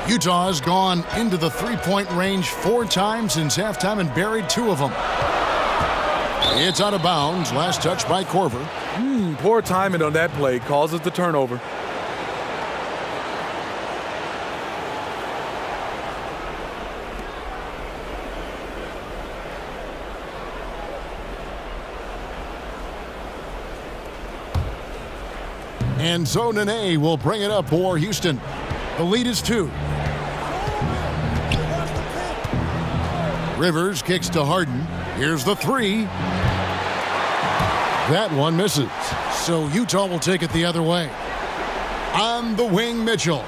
Utah has gone into the three-point range 4 times since halftime and buried 2 of them. It's out of bounds. Last touch by Korver. Poor timing on that play causes the turnover. And so Nene will bring it up for Houston. The lead is 2. Rivers kicks to Harden. Here's the 3. That one misses. So Utah will take it the other way. On the wing, Mitchell.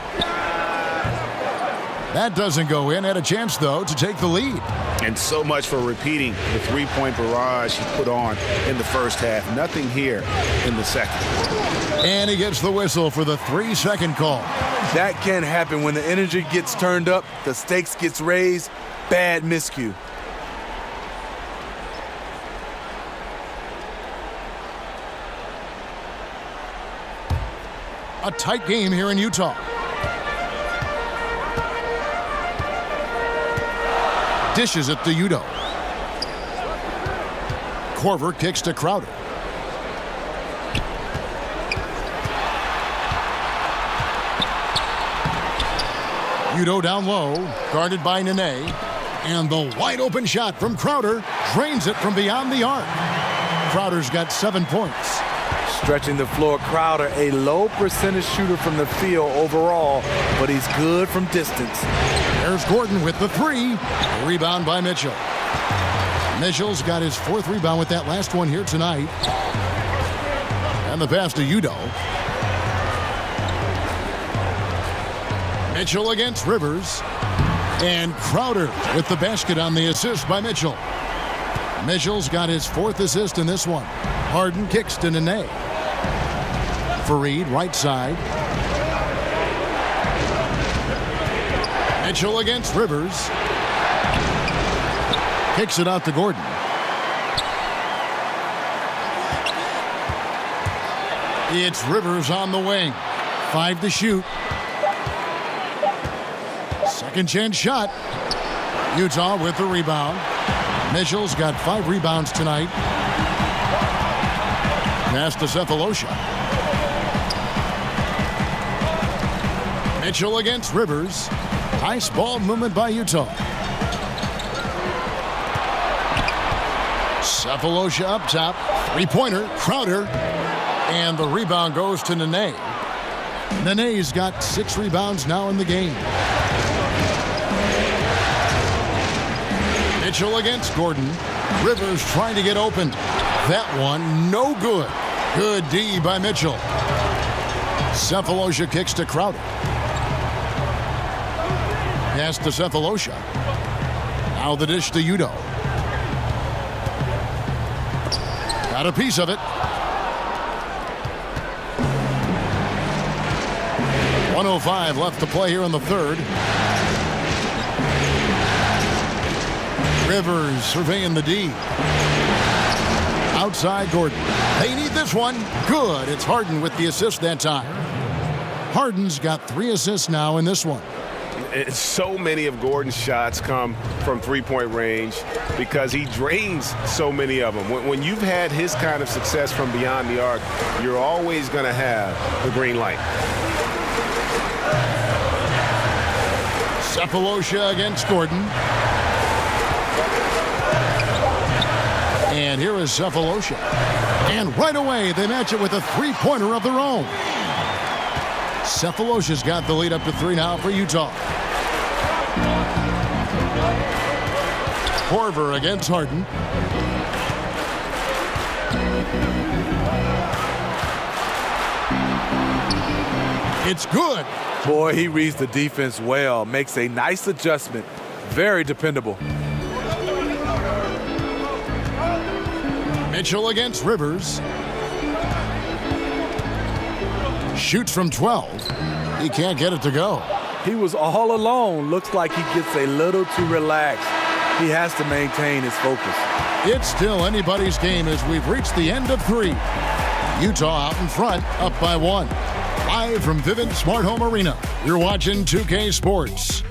That doesn't go in. Had a chance, though, to take the lead. And so much for repeating the three-point barrage he put on in the first half. Nothing here in the second. And he gets the whistle for the 3-second call. That can happen when the energy gets turned up, the stakes gets raised. Bad miscue. A tight game here in Utah. Dishes it to Udo. Korver kicks to Crowder. Udo down low, guarded by Nene. And the wide open shot from Crowder drains it from beyond the arc. Crowder's got 7 points. Stretching the floor, Crowder, a low percentage shooter from the field overall, but he's good from distance. There's Gordon with the 3. Rebound by Mitchell. Mitchell's got his 4th rebound with that last one here tonight. And the pass to Udo. Mitchell against Rivers. And Crowder with the basket on the assist by Mitchell. Mitchell's got his 4th assist in this one. Harden kicks to Nene. Fareed, right side. Mitchell against Rivers. Kicks it out to Gordon. It's Rivers on the wing. 5 to shoot. Second chance shot. Utah with the rebound. Mitchell's got 5 rebounds tonight. Pass to Sefolosha. Mitchell against Rivers. Nice ball movement by Utah. Sefolosha up top. 3-pointer. Crowder. And the rebound goes to Nene. Nene's got 6 rebounds now in the game. Mitchell against Gordon. Rivers trying to get open. That one, no good. Good D by Mitchell. Sefolosha kicks to Crowder. Pass to Sefolosha. Now the dish to Udoh. Got a piece of it. 1:05 left to play here in the third. Rivers surveying the D. Outside Gordon. They need this one. Good. It's Harden with the assist that time. Harden's got 3 assists now in this one. So many of Gordon's shots come from three-point range because he drains so many of them. When you've had his kind of success from beyond the arc, you're always going to have the green light. Sefolosha against Gordon. And here is Sefolosha. And right away, they match it with a three-pointer of their own. Sefolosha's got the lead up to 3 now for Utah. Korver against Harden. It's good. Boy, he reads the defense well. Makes a nice adjustment. Very dependable. Mitchell against Rivers. Shoots from 12. He can't get it to go. He was all alone. Looks like he gets a little too relaxed. He has to maintain his focus. It's still anybody's game as we've reached the end of 3. Utah out in front, up by 1. Live from Vivint Smart Home Arena, you're watching 2K Sports.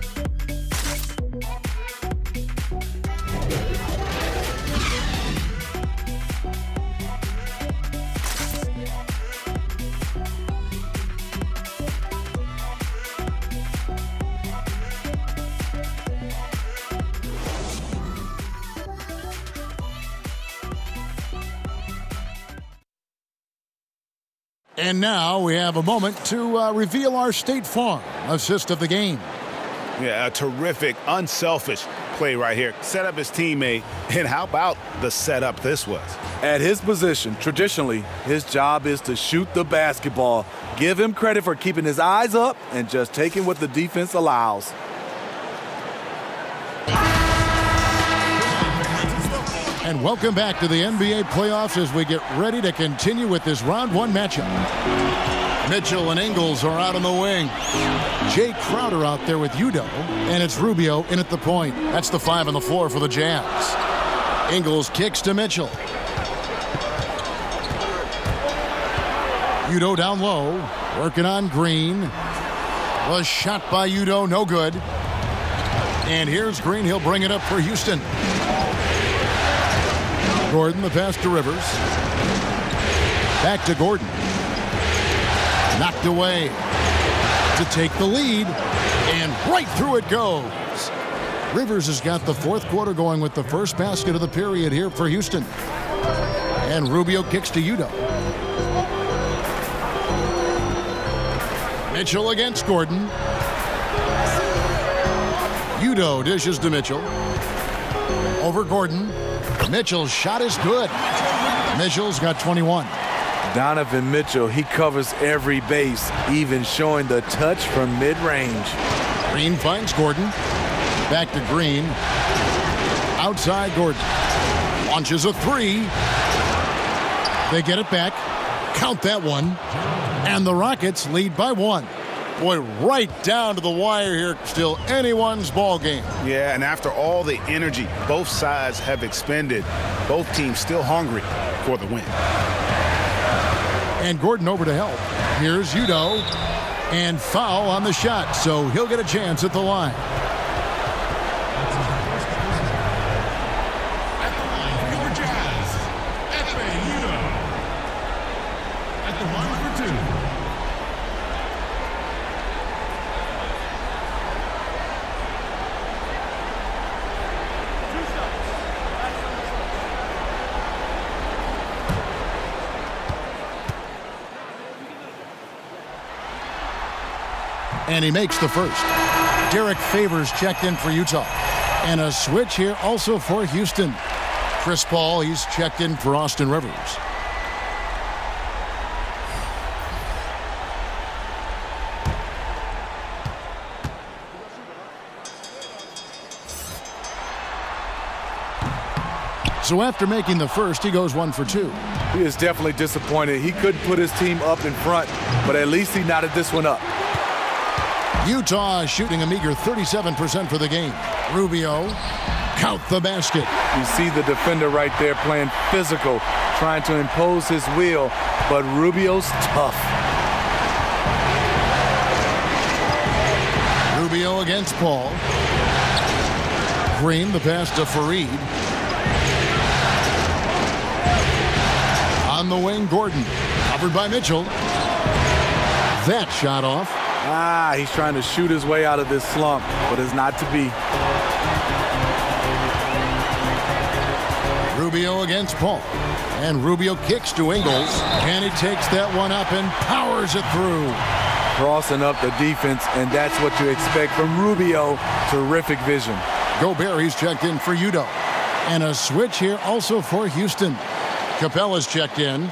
And now we have a moment to reveal our State Farm assist of the game. Yeah, a terrific, unselfish play right here. Set up his teammate, and how about the setup this was? At his position, traditionally, his job is to shoot the basketball. Give him credit for keeping his eyes up and just taking what the defense allows. And welcome back to the NBA playoffs as we get ready to continue with this round 1 matchup. Mitchell and Ingles are out on the wing. Jay Crowder out there with Udoh, and it's Rubio in at the point. That's the 5 on the floor for the Jazz. Ingles kicks to Mitchell. Udoh down low, working on Green. Was shot by Udoh, no good. And here's Green, he'll bring it up for Houston. Gordon, the pass to Rivers. Back to Gordon. Knocked away to take the lead, and right through it goes. Rivers has got the 4th quarter going with the first basket of the period here for Houston. And Rubio kicks to Udoh. Mitchell against Gordon. Udoh dishes to Mitchell. Over Gordon. Mitchell's shot is good. Mitchell's got 21. Donovan Mitchell, he covers every base, even showing the touch from mid-range. Green finds Gordon. Back to Green. Outside Gordon. Launches a 3. They get it back. Count that one. And the Rockets lead by 1. Boy, right down to the wire here. Still anyone's ball game. Yeah, and after all the energy both sides have expended, both teams still hungry for the win. And Gordon over to help. Here's Udoh. And foul on the shot, so he'll get a chance at the line. At the line for your Jazz, Efe Udoh. At the line for 2. And he makes the first. Derek Favors checked in for Utah. And a switch here also for Houston. Chris Paul, he's checked in for Austin Rivers. So after making the first, he goes 1 for 2. He is definitely disappointed. He couldn't put his team up in front, but at least he knotted this one up. Utah is shooting a meager 37% for the game. Rubio, count the basket. You see the defender right there playing physical, trying to impose his will, but Rubio's tough. Rubio against Paul. Green, the pass to Fareed. On the wing, Gordon. Covered by Mitchell. That shot off. He's trying to shoot his way out of this slump, but it's not to be. Rubio against Paul. And Rubio kicks to Ingles. And he takes that one up and powers it through. Crossing up the defense, and that's what you expect from Rubio. Terrific vision. Gobert, he's checked in for Udoh. And a switch here also for Houston. Capella's checked in.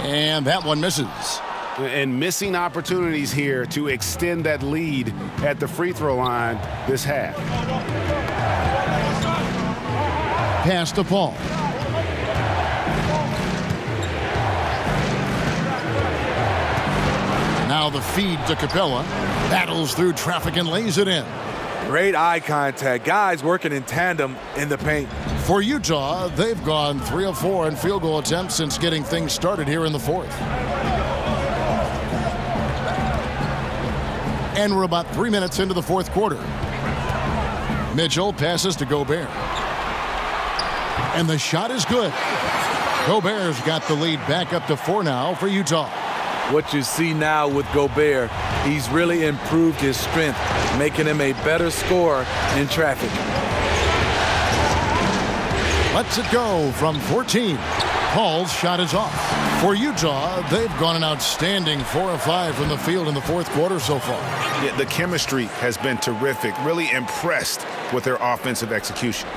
And that one misses. And missing opportunities here to extend that lead at the free throw line this half. Pass to Paul. Now the feed to Capella. Battles through traffic and lays it in. Great eye contact. Guys working in tandem in the paint. For Utah, they've gone 3 of 4 in field goal attempts since getting things started here in the fourth. And we're about 3 minutes into the fourth quarter. Mitchell passes to Gobert. And the shot is good. Gobert's got the lead back up to 4 now for Utah. What you see now with Gobert, he's really improved his strength, making him a better scorer in traffic. Lets it go from 14. Paul's shot is off. For Utah, they've gone an outstanding 4 of 5 from the field in the fourth quarter so far. Yeah, the chemistry has been terrific. Really impressed with their offensive execution.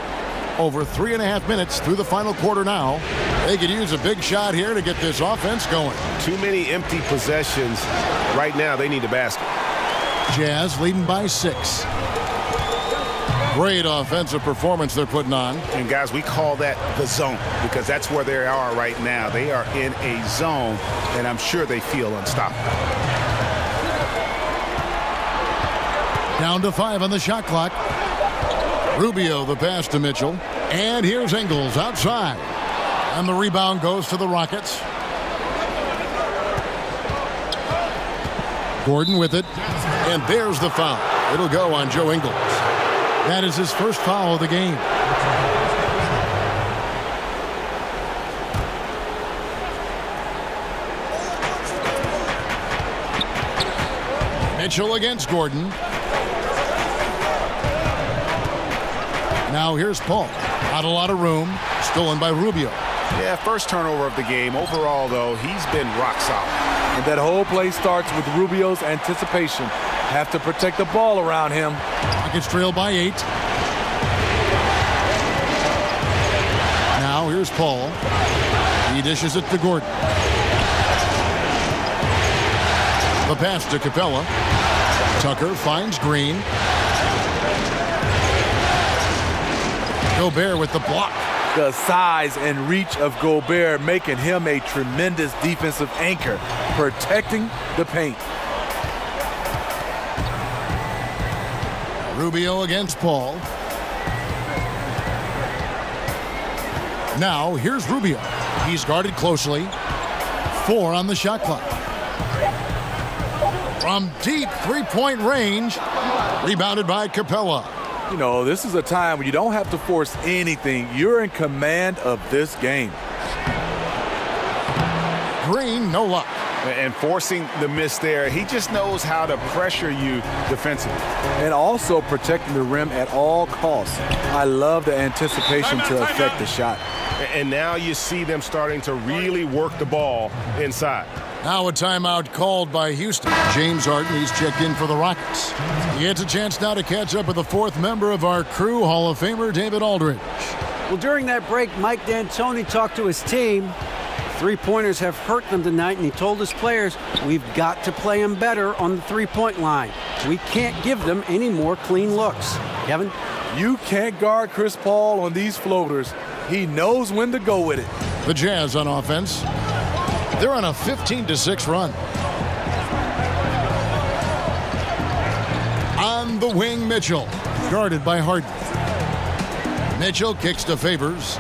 Over 3.5 minutes through the final quarter now. They could use a big shot here to get this offense going. Too many empty possessions. Right now, they need a basket. Jazz leading by 6. Great offensive performance they're putting on. And guys, we call that the zone because that's where they are right now. They are in a zone, and I'm sure they feel unstoppable. Down to 5 on the shot clock. Rubio the pass to Mitchell. And here's Ingles outside. And the rebound goes to the Rockets. Gordon with it. And there's the foul. It'll go on Joe Ingles. That is his first foul of the game. Mitchell against Gordon. Now here's Paul. Not a lot of room. Stolen by Rubio. Yeah, first turnover of the game. Overall, though, he's been rock solid. And that whole play starts with Rubio's anticipation. Have to protect the ball around him. Rockets trail by 8. Now here's Paul. He dishes it to Gordon. The pass to Capella. Tucker finds Green. Gobert with the block. The size and reach of Gobert making him a tremendous defensive anchor, protecting the paint. Rubio against Paul. Now here's Rubio. He's guarded closely. 4 on the shot clock. From deep three-point range. Rebounded by Capella. You know, this is a time when you don't have to force anything. You're in command of this game. Green, no luck. And forcing the miss there, he just knows how to pressure you defensively. And also protecting the rim at all costs. I love the anticipation to affect the shot. And now you see them starting to really work the ball inside. Now a timeout called by Houston. James Harden, he's checked in for the Rockets. He gets a chance now to catch up with the fourth member of our crew, Hall of Famer David Aldridge. Well, during that break, Mike D'Antoni talked to his team. Three-pointers have hurt them tonight, and he told his players, we've got to play them better on the three-point line. We can't give them any more clean looks. Kevin? You can't guard Chris Paul on these floaters. He knows when to go with it. The Jazz on offense. They're on a 15-6 run. On the wing, Mitchell. Guarded by Harden. Mitchell kicks to Favors.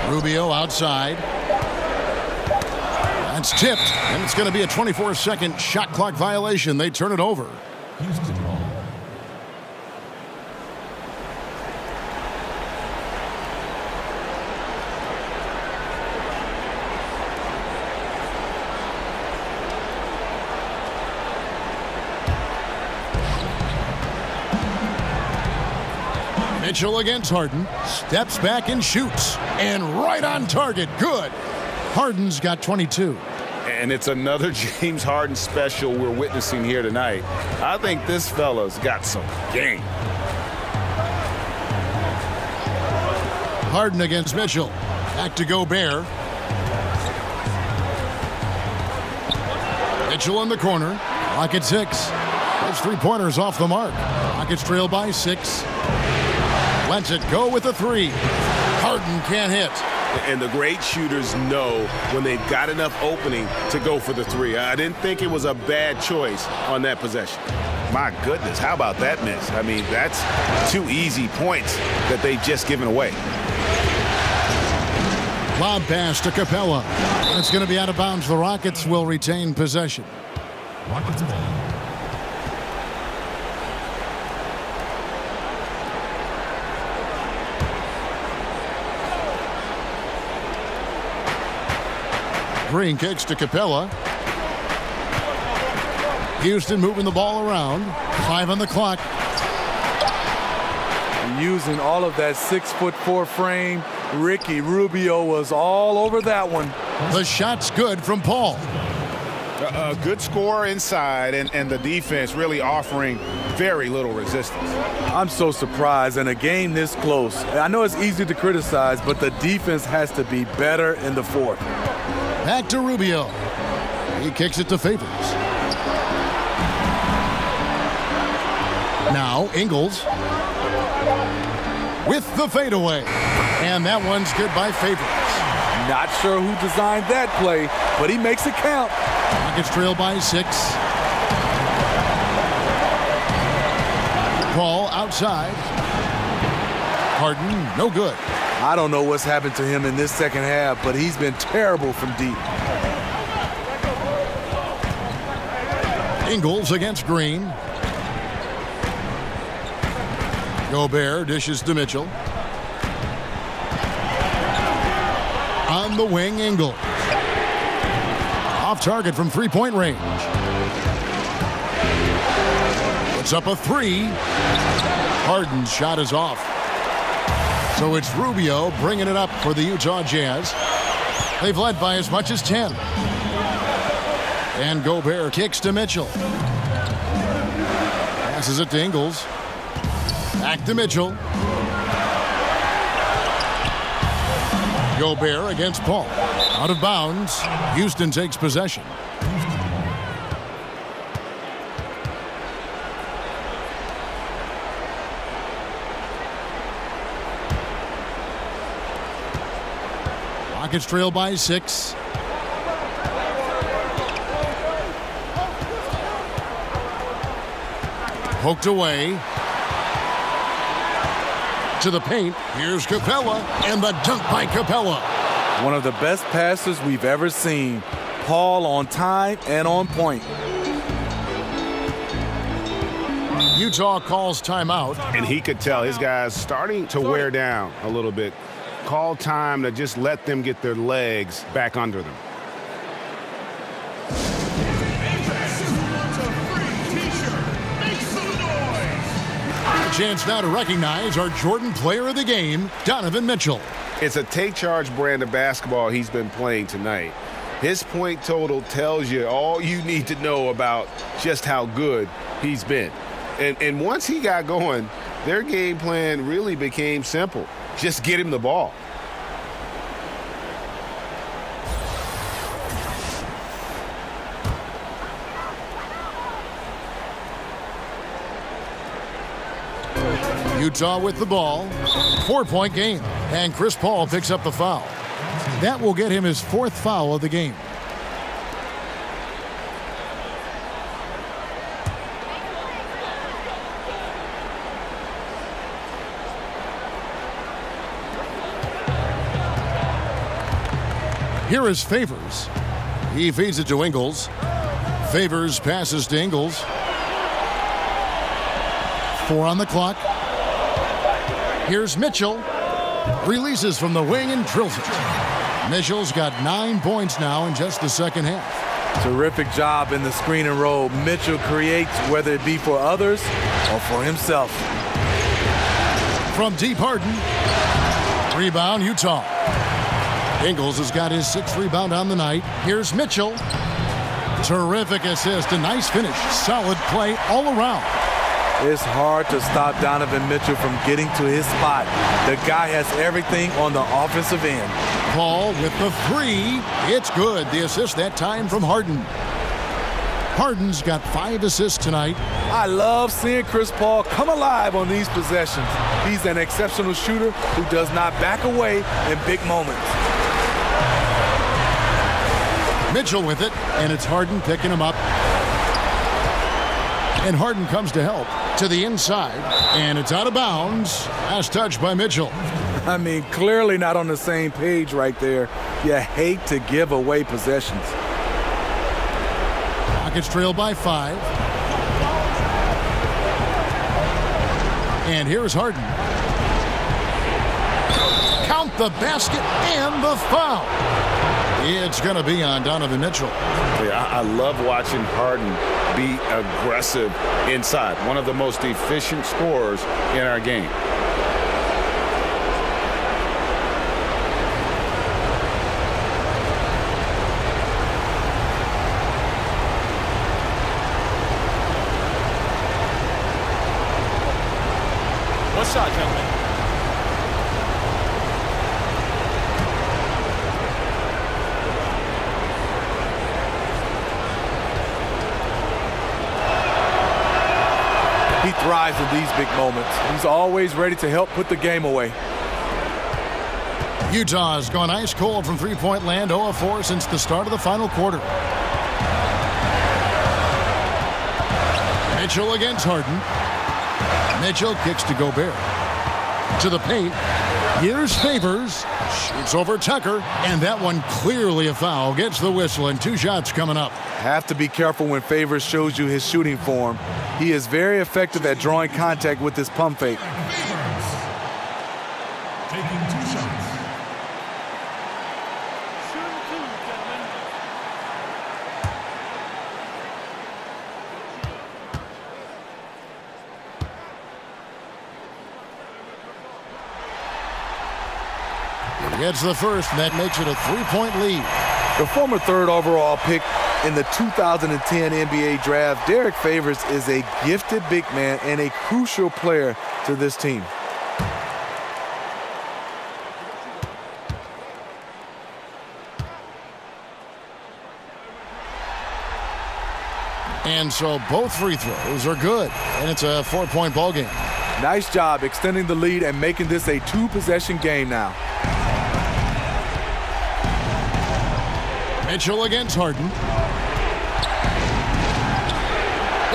Rubio outside. That's tipped, and it's going to be a 24-second shot clock violation. They turn it over. Houston ball. Mitchell against Harden. Steps back and shoots. And right on target. Good. Harden's got 22. And it's another James Harden special we're witnessing here tonight. I think this fella's got some game. Harden against Mitchell. Back to Gobert. Mitchell in the corner. Rockets 6. Those three-pointers off the mark. Rockets trail by 6. Lets it go with a 3. Harden can't hit. And the great shooters know when they've got enough opening to go for the 3. I didn't think it was a bad choice on that possession. My goodness, how about that miss? I mean, that's 2 easy points that they've just given away. Lob pass to Capella. It's going to be out of bounds. The Rockets will retain possession. Rockets ball. Green kicks to Capella. Houston moving the ball around. 5 on the clock. Using all of that 6'4" frame, Ricky Rubio was all over that one. The shot's good from Paul. A good score inside, and the defense really offering very little resistance. I'm so surprised in a game this close. I know it's easy to criticize, but the defense has to be better in the fourth. Back to Rubio. He kicks it to Favors. Now Ingles with the fadeaway. And that one's good by Favors. Not sure who designed that play, but he makes it count. Rockets trail by 6. Paul outside. Harden, no good. I don't know what's happened to him in this second half, but he's been terrible from deep. Ingles against Green. Gobert dishes to Mitchell. On the wing, Ingles. Off target from three-point range. Puts up a 3. Harden's shot is off. So it's Rubio bringing it up for the Utah Jazz. They've led by as much as 10. And Gobert kicks to Mitchell. Passes it to Ingles. Back to Mitchell. Gobert against Paul. Out of bounds. Houston takes possession. Rockets trail by 6. Poked away. To the paint. Here's Capella, and the dunk by Capella. One of the best passes we've ever seen. Paul on time and on point. Utah calls timeout. And he could tell his guys starting to wear down a little bit. Call time to just let them get their legs back under them. A chance now to recognize our Jordan Player of the Game, Donovan Mitchell. It's a take charge brand of basketball he's been playing tonight. His point total tells you all you need to know about just how good he's been. And once he got going, their game plan really became simple. Just get him the ball. Utah with the ball. 4-point game. And Chris Paul picks up the foul. That will get him his 4th foul of the game. Here is Favors. He feeds it to Ingles. Favors passes to Ingles. 4 on the clock. Here's Mitchell. Releases from the wing and drills it. Mitchell's got 9 points now in just the second half. Terrific job in the screen and roll. Mitchell creates, whether it be for others or for himself. From deep, Harden. Rebound, Utah. Ingles has got his 6th rebound on the night. Here's Mitchell. Terrific assist. A nice finish. Solid play all around. It's hard to stop Donovan Mitchell from getting to his spot. The guy has everything on the offensive end. Paul with the 3. It's good. The assist that time from Harden. Harden's got 5 assists tonight. I love seeing Chris Paul come alive on these possessions. He's an exceptional shooter who does not back away in big moments. Mitchell with it, and it's Harden picking him up. And Harden comes to help to the inside, and it's out of bounds. Last touch by Mitchell. I mean, clearly not on the same page right there. You hate to give away possessions. Rockets trail by 5. And here's Harden. Count the basket and the foul. It's going to be on Donovan Mitchell. Yeah, I love watching Harden be aggressive inside. One of the most efficient scorers in our game. One shot, gentlemen. He thrives in these big moments. He's always ready to help put the game away. Utah's gone ice cold from three-point land, 0 of 4 since the start of the final quarter. Mitchell against Harden. Mitchell kicks to Gobert. To the paint. Here's Favors. Shoots over Tucker. And that one clearly a foul. Gets the whistle, and 2 shots coming up. Have to be careful when Favors shows you his shooting form. He is very effective at drawing contact with his pump fake. Taking 2 shots. Gets the first, and that makes it a 3-point lead. The former 3rd overall pick in the 2010 NBA draft, Derek Favors is a gifted big man and a crucial player to this team. And so both free throws are good, and it's a 4-point ball game. Nice job extending the lead and making this a 2-possession game now. Mitchell against Harden.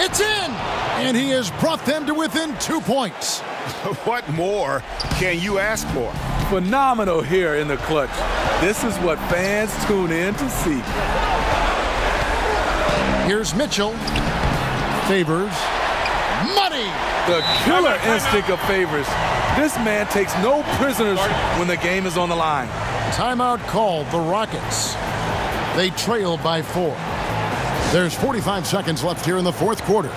It's in! And he has brought them to within 2 points. What more can you ask for? Phenomenal here in the clutch. This is what fans tune in to see. Here's Mitchell. Favors. Money! The killer instinct of Favors. This man takes no prisoners when the game is on the line. Timeout called the Rockets. They trail by 4. There's 45 seconds left here in the fourth quarter.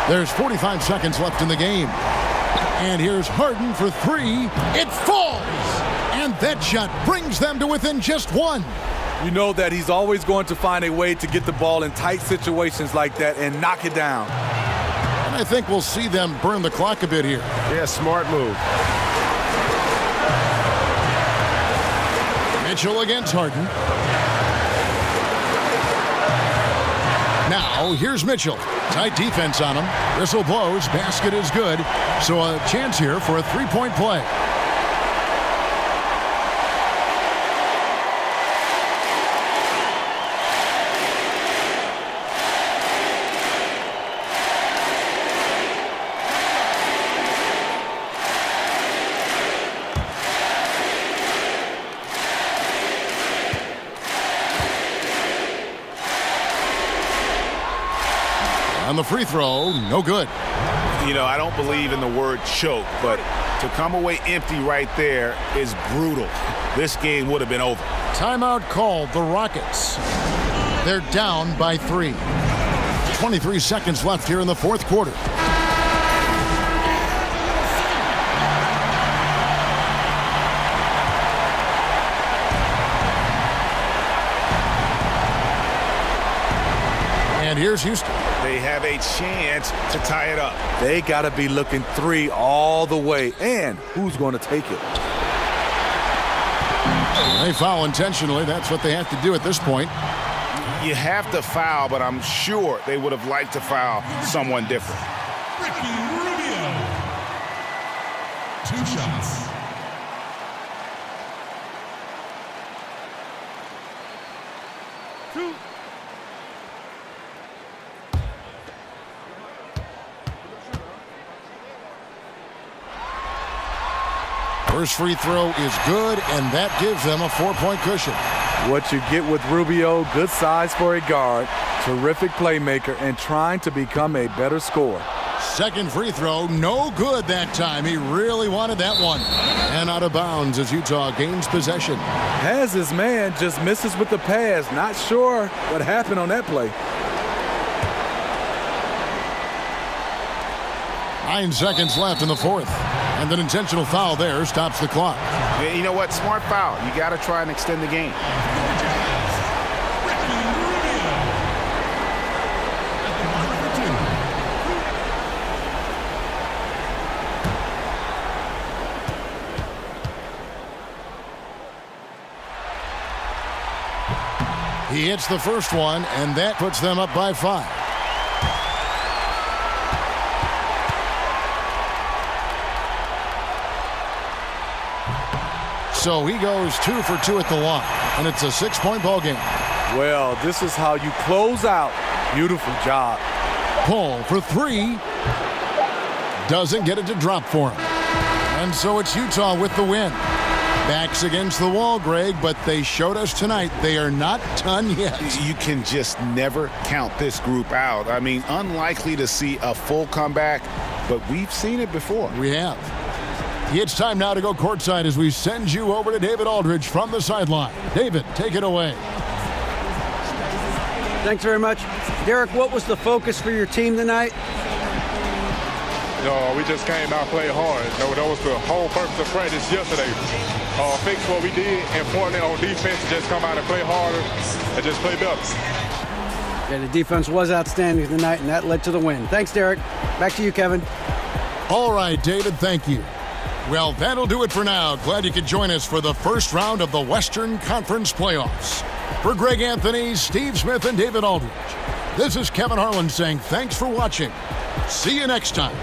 There's 45 seconds left in the game. And here's Harden for 3. It falls! And that shot brings them to within just 1. You know that he's always going to find a way to get the ball in tight situations like that and knock it down. And I think we'll see them burn the clock a bit here. Yeah, smart move. Mitchell against Harden. Now, here's Mitchell. Tight defense on him. Whistle blows. Basket is good. So a chance here for a three-point play. On the free throw, no good. You know, I don't believe in the word choke, but to come away empty right there is brutal. This game would have been over. Timeout called the Rockets. They're down by 3. 23 seconds left here in the fourth quarter. And here's Houston. They have a chance to tie it up. They got to be looking 3 all the way. And who's going to take it? They foul intentionally. That's what they have to do at this point. You have to foul, but I'm sure they would have liked to foul someone different. Ricky Rubio. 2 shots. First free throw is good, and that gives them a 4-point cushion. What you get with Rubio, good size for a guard, terrific playmaker, and trying to become a better scorer. Second free throw, no good that time. He really wanted that one. And out of bounds as Utah gains possession. Has his man, just misses with the pass. Not sure what happened on that play. 9 seconds left in the fourth. And an intentional foul there stops the clock. You know what? Smart foul. You got to try and extend the game. He hits the first one, and that puts them up by 5. So he goes 2 for 2 at the line, and it's a 6-point ball game. Well, this is how you close out. Beautiful job. Paul for 3. Doesn't get it to drop for him. And so it's Utah with the win. Backs against the wall, Greg, but they showed us tonight they are not done yet. You can just never count this group out. I mean, unlikely to see a full comeback, but we've seen it before. We have. It's time now to go courtside as we send you over to David Aldridge from the sideline. David, take it away. Thanks very much. Derek, what was the focus for your team tonight? No, we just came out and played hard. No, that was the whole purpose of practice yesterday. Fix what we did, importantly on defense, just come out and play harder and just play better. Yeah, the defense was outstanding tonight, and that led to the win. Thanks, Derek. Back to you, Kevin. All right, David, thank you. Well, that'll do it for now. Glad you could join us for the first round of the Western Conference playoffs. For Greg Anthony, Steve Smith, and David Aldridge, this is Kevin Harlan saying thanks for watching. See you next time.